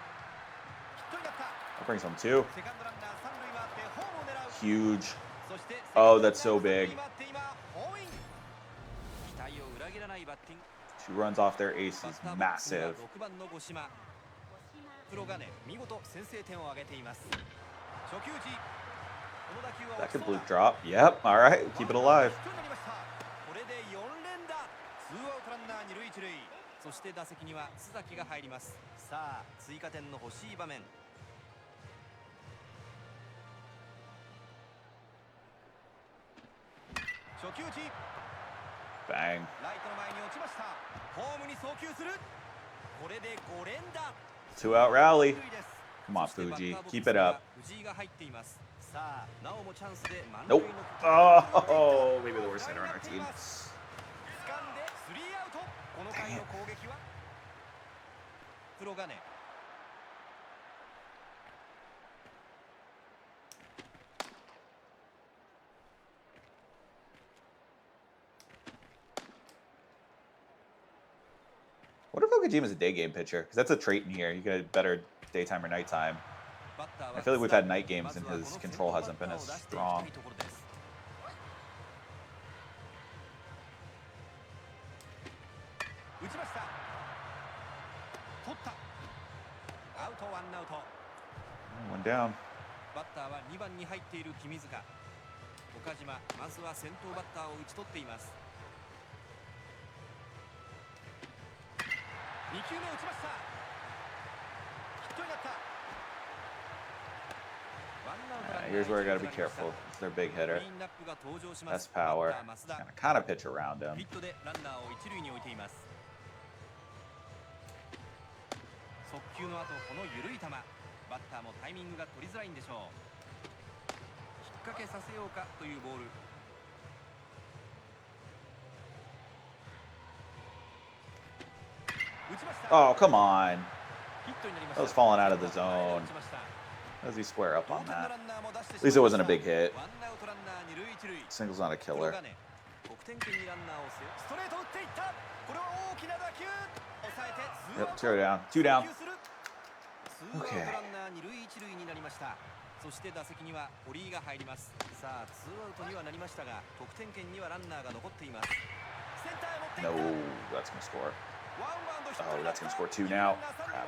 ヒットになった。 That brings home 2. セカンドランナー三塁回ってホームを狙う。 Huge. そして Oh, that's so big. 期待を裏切らないバッティング。 Two runs off their ace is massive. 6番の五島。黒金見事先制点を挙げています。初球打ち。 That could blue drop. Yep. All right. Keep it alive. これで4連打。ツーアウトランナー二塁一塁。そして打席には須崎が入ります。さあ追加点の欲しい場面。初球打ち。 Bang. ライトの前に落ちました。ホームに送球する。これで5連打。 2-out rally. Come on, Fuji. Keep it up. Nope. Oh, maybe the worst hitter on our team. Dang it. What if Okajima's a day game pitcher? Because that's a trait in here. You get a better daytime or nighttime. I feel like we've had night games and his control hasn't been as strong. One down. バッターは2番に入っている君塚。岡島、まずは先頭バッターを打ち取っています。 2球目打ちました。ヒットになった。 Here's where I gotta be careful. It's their big hitter. That's power. Kind of pitch around him. ヒットでランナーを一塁に置いています。速球の後この緩い球。バッターもタイミングが取りづらいんでしょう。引っ掛けさせようかというボール。 Oh, come on. That was falling out of the zone. How does he square up on that? At least it wasn't a big hit. Single's not a killer. Yep, 2 down. 2 down. Okay. そして打席には堀井が入ります。さあ、ツーアウトにはなりましたが、得点圏にはランナーが残っています。 No, that's gonna score. Oh, that's gonna score 2 now. Crap.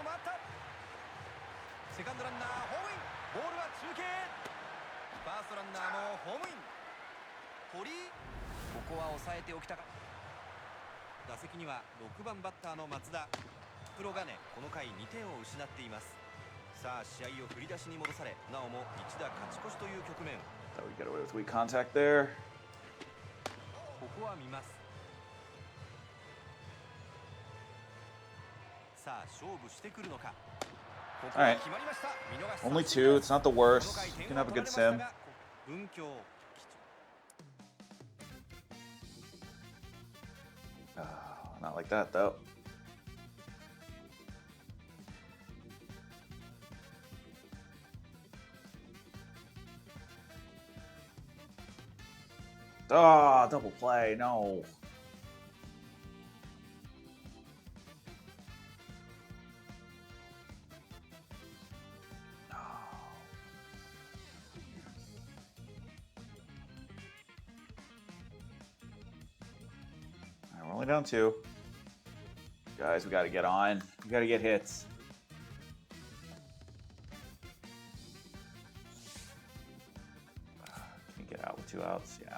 セカンドランナーホームイン。ボールは中継。ファーストランナーもホームイン。堀井、ここは抑えておきたか。打席には6番バッターの松田。黒金、この回2点を失っています。さあ試合を振り出しに戻され、なおも一打勝ち越しという局面。 Thought we got away with weak contact there. ここは見ます。 さあ勝負してくるのか。 All right. Only 2. It's not the worst. You can have a good sim. Not like that, though. Ah, double play. No. down 2. Guys, we got to get on. We got to get hits. Can get out with 2 outs? Yeah.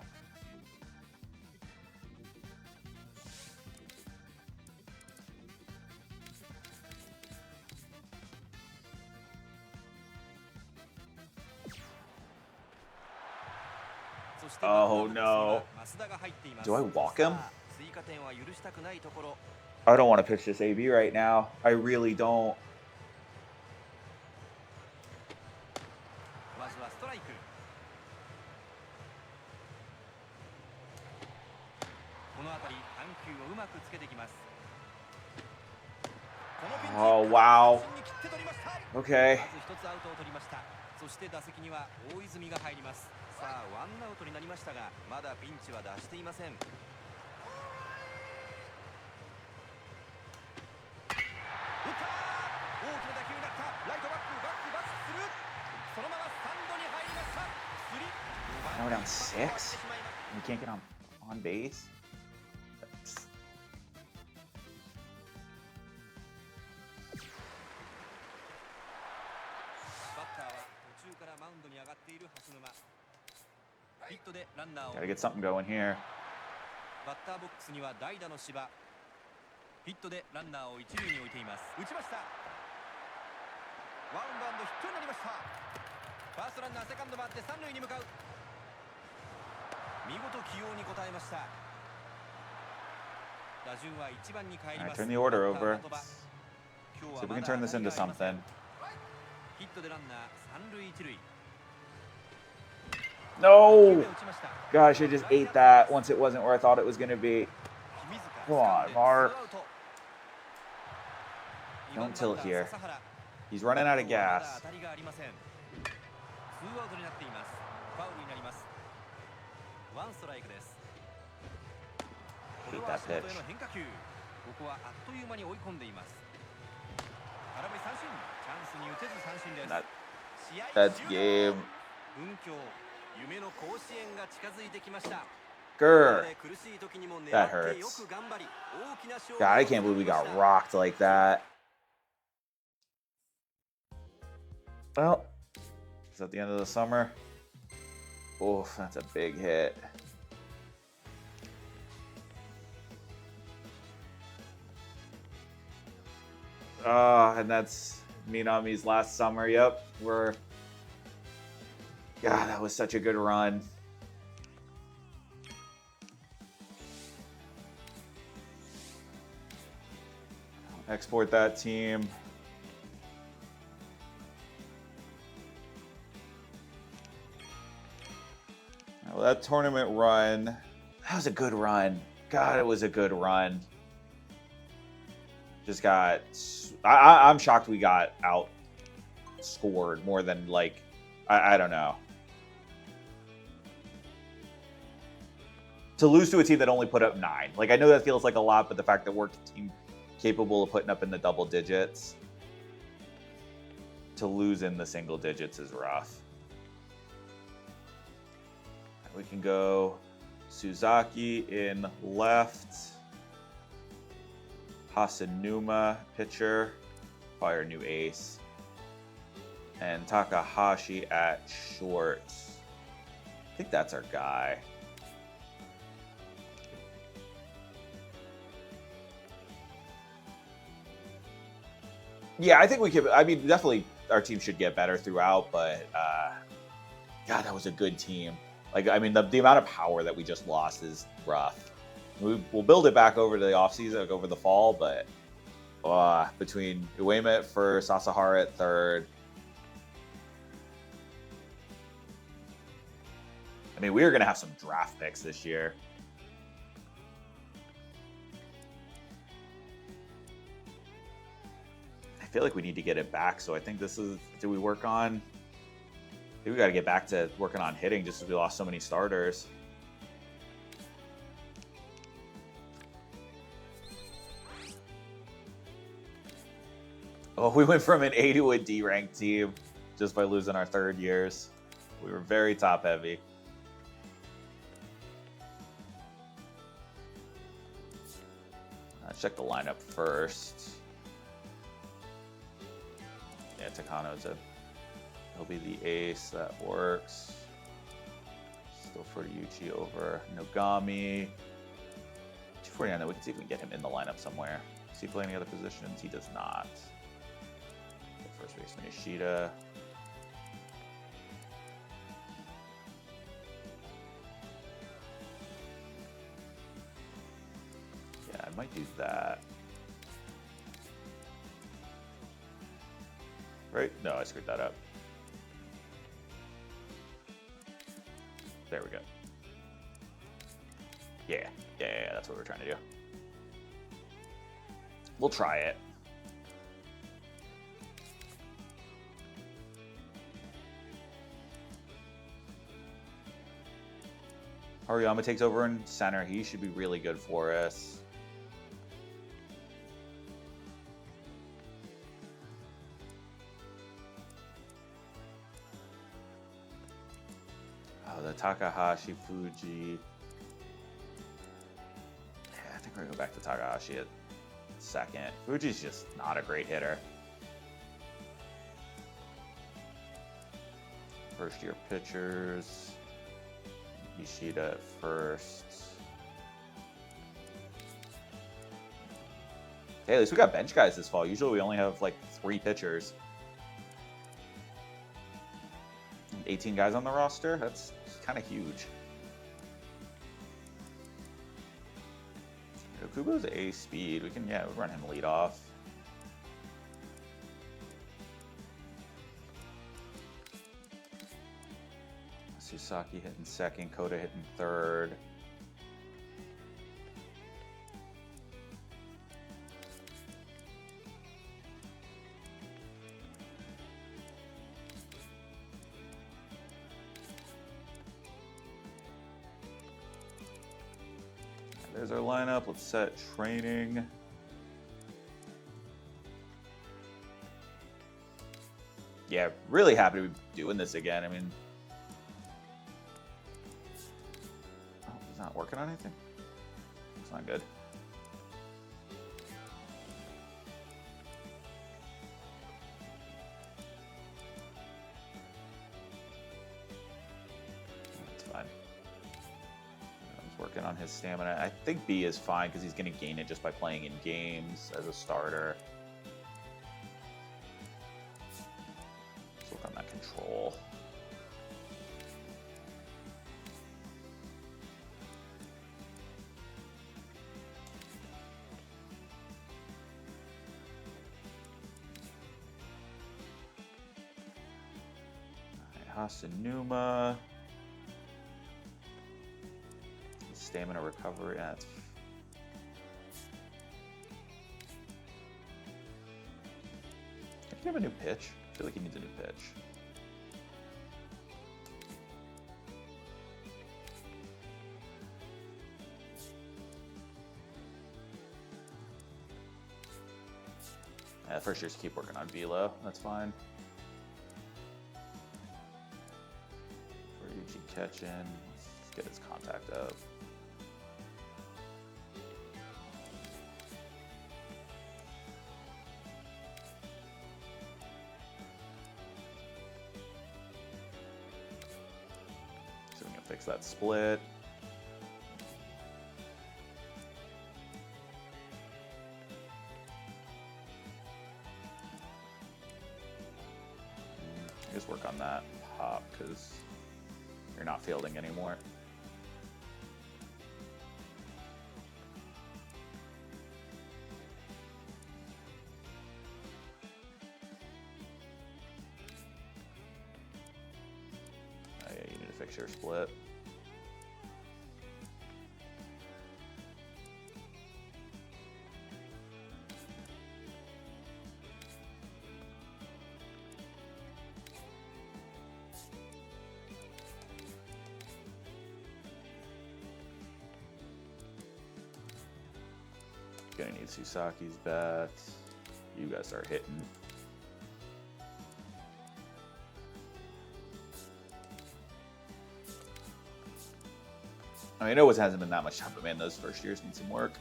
Oh no. Do I walk him? I don't want to pitch this AB right now. I really don't. Oh, wow. Okay. そして打席には大泉が入ります。さあ、ワンアウトになりましたが、まだピンチは出していません。打った。大きな打球になった。ライトバックする。そのままスタンドに入りました。Now we're down 6. We can't get on base. Gotta get something going here. バッターボックスには代打の芝。ヒットでランナーを一塁に置いています。打ちました。ワンバウンドヒットになりました。ファーストランナーセカンド回って三塁に向かう。見事起用に応えました。打順は1番に帰ります。Turn the order over. See if we can turn this into something. ヒットでランナー三塁一塁。 No! Gosh, I just ate that once it wasn't where I thought it was going to be. Come on, Mark. Don't tilt here. He's running out of gas. Hate that pitch. That's game. 夢の甲子園が近づいてきました。 Grr. That hurts. God, I can't believe we got rocked like that. Well, it's at the end of the summer. Oof, that's a big hit. And that's Minami's last summer. Yep, we're... God, that was such a good run. Export that team. Well, that tournament run, that was a good run. God, it was a good run. Just got... I'm shocked we got outscored more than, like, I don't know. To lose to a team that only put up 9. Like, I know that feels like a lot, but the fact that we're a team capable of putting up in the double digits, to lose in the single digits is rough. We can go Suzaki in left. Hasanuma, pitcher. Probably our new ace. And Takahashi at short. I think that's our guy. Yeah, I think we could. I mean, definitely our team should get better throughout, but God, that was a good team. Like, I mean, the amount of power that we just lost is rough. We'll build it back over to the offseason, like over the fall, but between Uema at first, Sasahara at third. I mean, we are going to have some draft picks this year. I feel like we need to get it back, so I think this is... Do we work on... I think we got to get back to working on hitting just because we lost so many starters. Oh, we went from an A to a D ranked team just by losing our third years. We were very top heavy. check the lineup first. Yeah, Takano's he'll be the ace. That works. Still Furuuchi over Nogami. 249, though. We can see if we can get him in the lineup somewhere. Does he play any other positions? He does not. First baseman Ishida. Yeah, I might do that. Right? No, I screwed that up. There we go. Yeah, that's what we're trying to do. We'll try it. Haruyama takes over in center. He should be really good for us. Oh, the Takahashi Fuji. Yeah, I think we're going to go back to Takahashi at second. Fuji's just not a great hitter. First year pitchers. Ishida at first. Hey, at least we got bench guys this fall. Usually we only have like 3 pitchers. 18 guys on the roster? That's kind of huge. Kubo's A speed. We can, we'll run him lead off. Susaki hitting second, Koda hitting third. There's our lineup. Let's set training. Yeah, really happy to be doing this again. I mean, oh, he's not working on anything? It's not good. That's fine. He's working on his stamina. I think B is fine because he's going to gain it just by playing in games as a starter. Let's work on that control. Hasanuma. Stamina recovery. That's can he have a new pitch? I feel like he needs a new pitch. First years keep working on velo. That's fine. Catch in. Let's get his contact up. So we can fix that split. I guess work on that pop because you're not fielding anymore. Oh, yeah, you need to fix your split. Gonna need Susaki's bat. You guys start hitting. I mean, it always hasn't been that much time, but man, those first years need some work.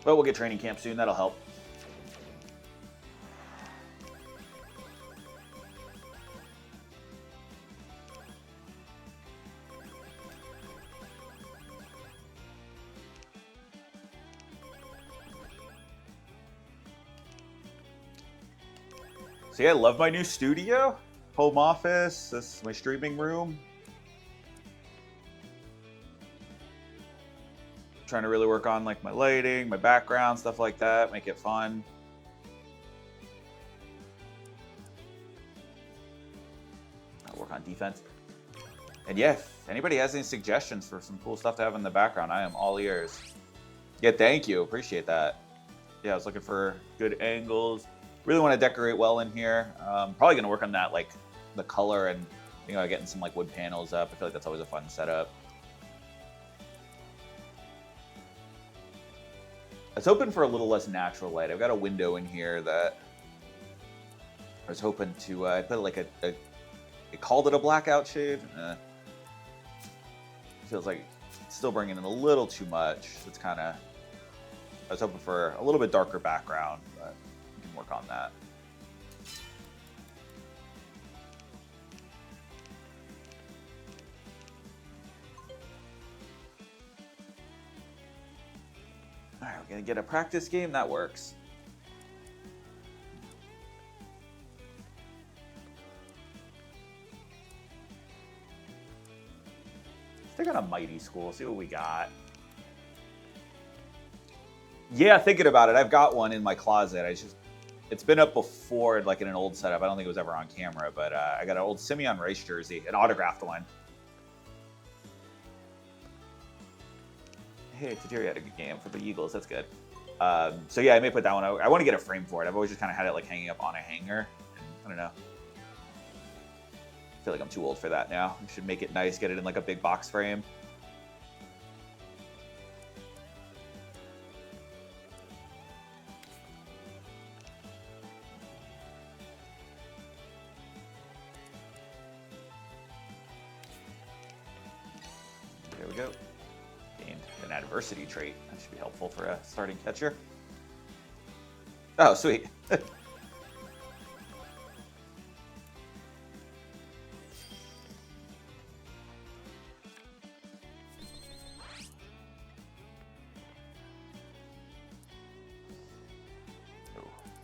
But we'll get training camp soon. That'll help. So yeah, I love my new studio. Home office. This is my streaming room. Trying to really work on like my lighting, my background, stuff like that, make it fun. I'll work on defense. And yeah, if anybody has any suggestions for some cool stuff to have in the background, I am all ears. Yeah, thank you. Appreciate that. Yeah, I was looking for good angles. Really want to decorate well in here. Probably going to work on that, like the color and, you know, getting some like wood panels up. I feel like that's always a fun setup. It's hoping for a little less natural light. I've got a window in here that I was hoping to put like they called it a blackout shade. Feels like it's still bringing in a little too much. It's kind of, I was hoping for a little bit darker background, but we can work on that. All right, we're gonna get a practice game. That works. Stick on a mighty school. See what we got. Yeah, thinking about it, I've got one in my closet. It's been up before, like in an old setup. I don't think it was ever on camera, but I got an old Simeon Rice jersey, an autographed one. Hey, Tajiri had a good game for the Eagles. That's good. So yeah, I may put that one out. I want to get a frame for it. I've always just kind of had it like hanging up on a hanger. And I don't know. I feel like I'm too old for that now. I should make it nice, get it in like a big box frame. There we go. Gained an adversity trait. That should be helpful for a starting catcher. Oh, sweet. I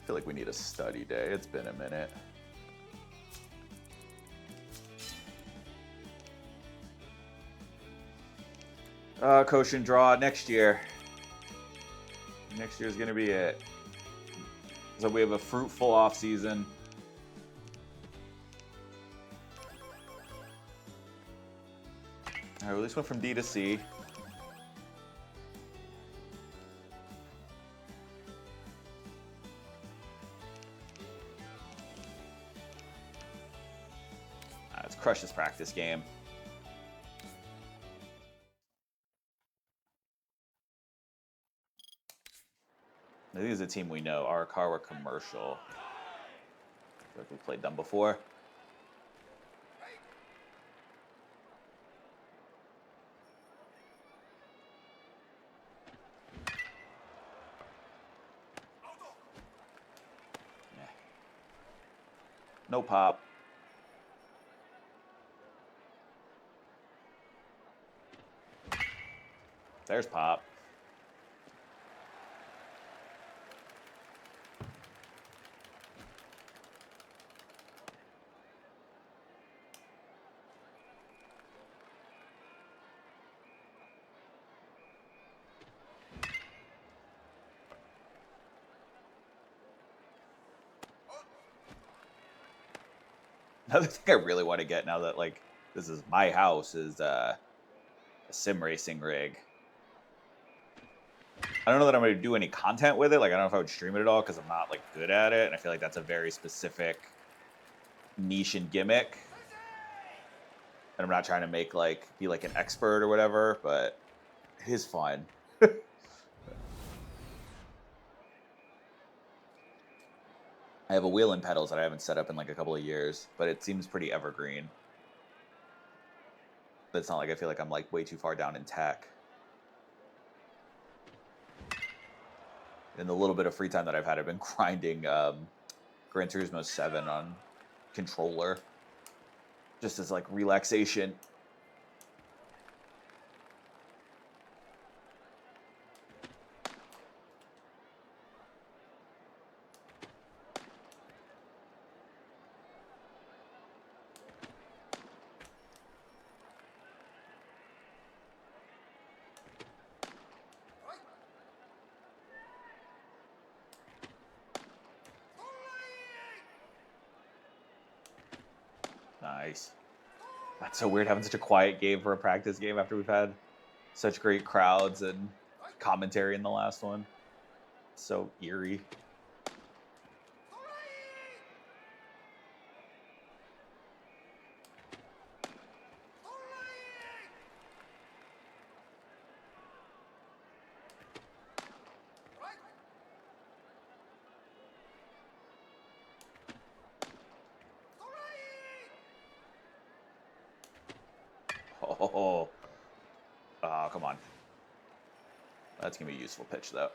feel like we need a study day. It's been a minute. Koshien draw next year. Next year's gonna be it. So we have a fruitful off season. All right, well, this went from D to C. Let's crush this practice game. I think it's a team we know. Our car were commercial. I feel like we played them before. Yeah. No pop. There's pop. Another thing I really want to get now that like this is my house is a sim racing rig. I don't know that I'm going to do any content with it. Like I don't know if I would stream it at all because I'm not like good at it, and I feel like that's a very specific niche and gimmick. And I'm not trying to make like be like an expert or whatever, but it is fun. I have a wheel and pedals that I haven't set up in like a couple of years, but it seems pretty evergreen. But it's not like I feel like I'm like way too far down in tech. In the little bit of free time that I've had, I've been grinding Gran Turismo 7 on controller, just as like relaxation. Nice. That's so weird having such a quiet game for a practice game after we've had such great crowds and commentary in the last one. So eerie. Oh, come on. That's going to be a useful pitch, though.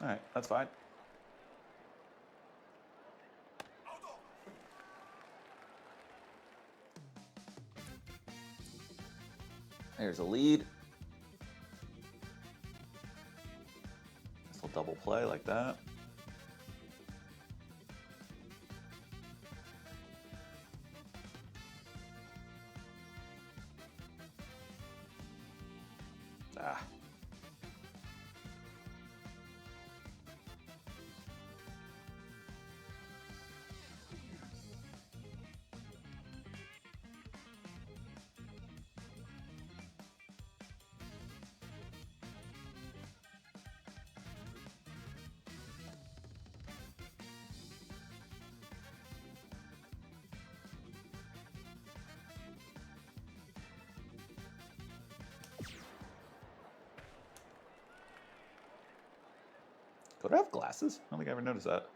All right, that's fine. There's a lead. This will double play like that. Ah. Could I have glasses? I don't think I ever noticed that.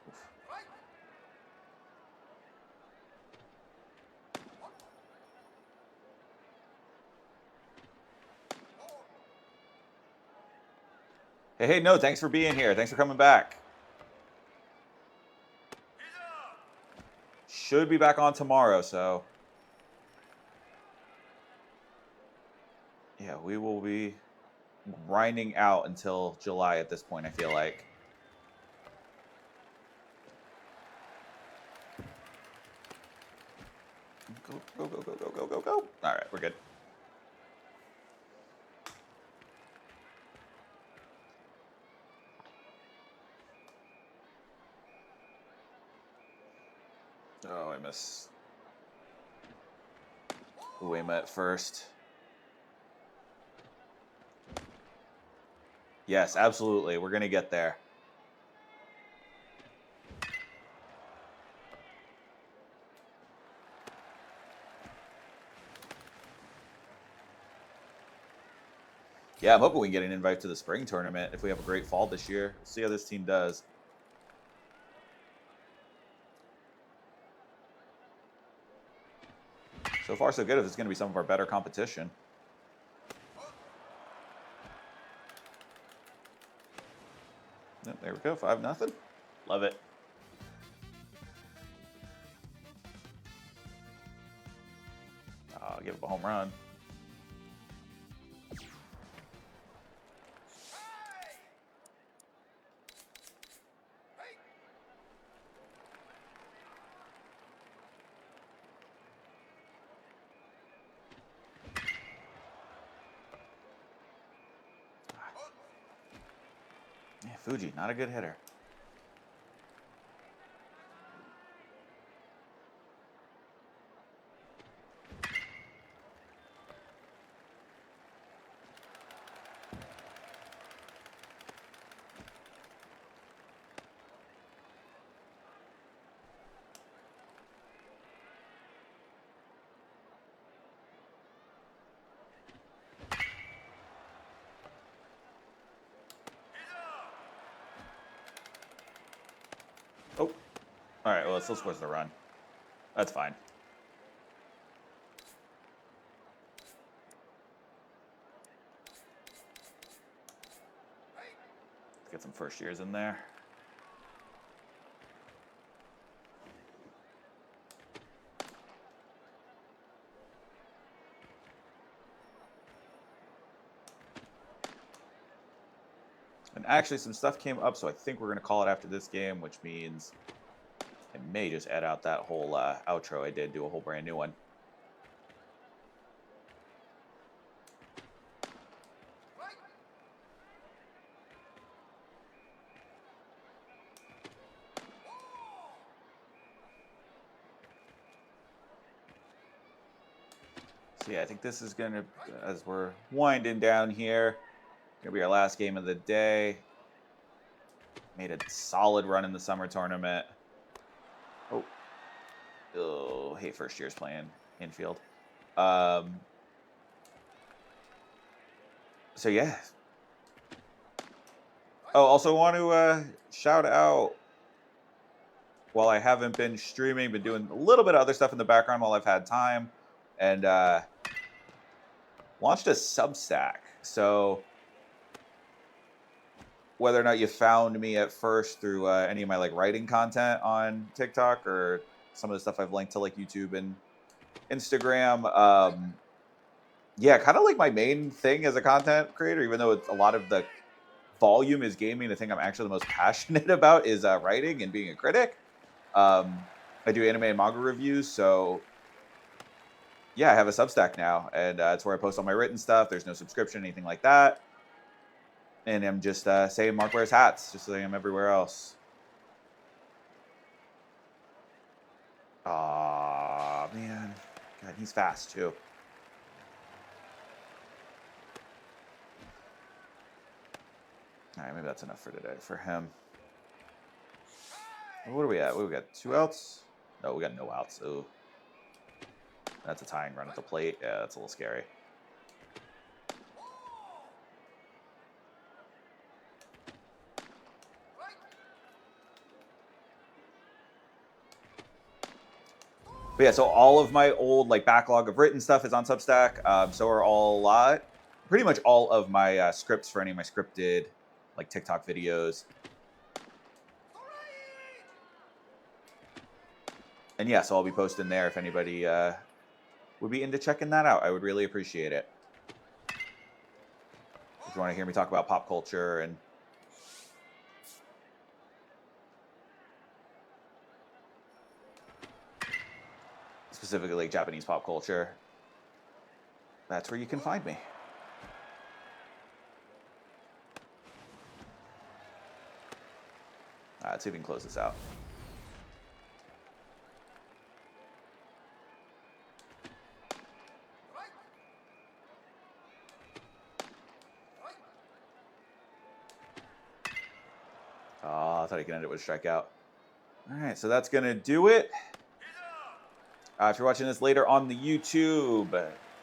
Oof. Hey, no, thanks for being here. Thanks for coming back. Should be back on tomorrow, so. Yeah, we will be grinding out until July at this point, I feel like. Go, go, go, go, go, go, go, go. All right, we're good. Oh, I miss Uema at first. Yes, absolutely. We're going to get there. Yeah, I'm hoping we can get an invite to the spring tournament if we have a great fall this year. We'll see how this team does. So far, so good. If it's going to be some of our better competition. Yep, there we go. 5-0. Love it. I'll give up a home run. Yeah, Fuji, not a good hitter. Oh, all right. Well, it still scores the run. That's fine. Let's get some first years in there. And actually, some stuff came up, so I think we're going to call it after this game, which means I may just add out that whole outro I did, do a whole brand new one. So yeah, I think this is going to, as we're winding down here, going to be our last game of the day. Made a solid run in the summer tournament. Oh, hate first years playing infield. So yeah. Oh, also want to shout out, while I haven't been streaming, been doing a little bit of other stuff in the background while I've had time, and launched a Substack. So whether or not you found me at first through any of my like writing content on TikTok or some of the stuff I've linked to like YouTube and Instagram, yeah, kind of like my main thing as a content creator, even though it's a lot of the volume is gaming, the thing I'm actually the most passionate about is writing and being a critic. I do anime and manga reviews, so yeah, I have a Substack now, and it's where I post all my written stuff. There's no subscription, anything like that. And I'm just saying MarcWearsHats, just like I'm everywhere else. Aw, man. God, he's fast, too. All right, maybe that's enough for today for him. What are we at? We got 2 outs? No, we got no outs. Ooh. That's a tying run at the plate. Yeah, that's a little scary. But yeah, so all of my old like backlog of written stuff is on Substack. So are pretty much all of my scripts for any of my scripted like TikTok videos. And yeah, so I'll be posting there if anybody would be into checking that out. I would really appreciate it. If you want to hear me talk about pop culture and specifically like Japanese pop culture, that's where you can find me. All right, let's see if we can close this out. Oh, I thought he could end it with a strikeout. All right, so that's going to do it. If you're watching this later on the YouTube,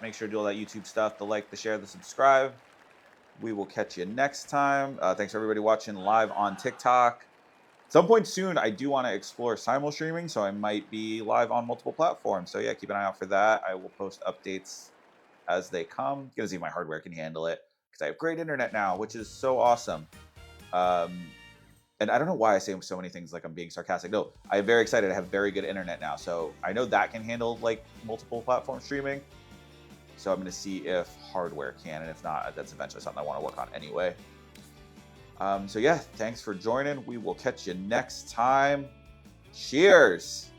make sure to do all that YouTube stuff, the like, the share, the subscribe. We will catch you next time. Thanks for everybody watching live on TikTok. At some point soon, I do want to explore simul streaming, so I might be live on multiple platforms. So yeah, keep an eye out for that. I will post updates as they come. Gonna see if my hardware can handle it, because I have great internet now, which is so awesome. And I don't know why I say so many things like I'm being sarcastic. No, I'm very excited. I have very good internet now. So I know that can handle like multiple platform streaming. So I'm going to see if hardware can. And if not, that's eventually something I want to work on anyway. So yeah, thanks for joining. We will catch you next time. Cheers.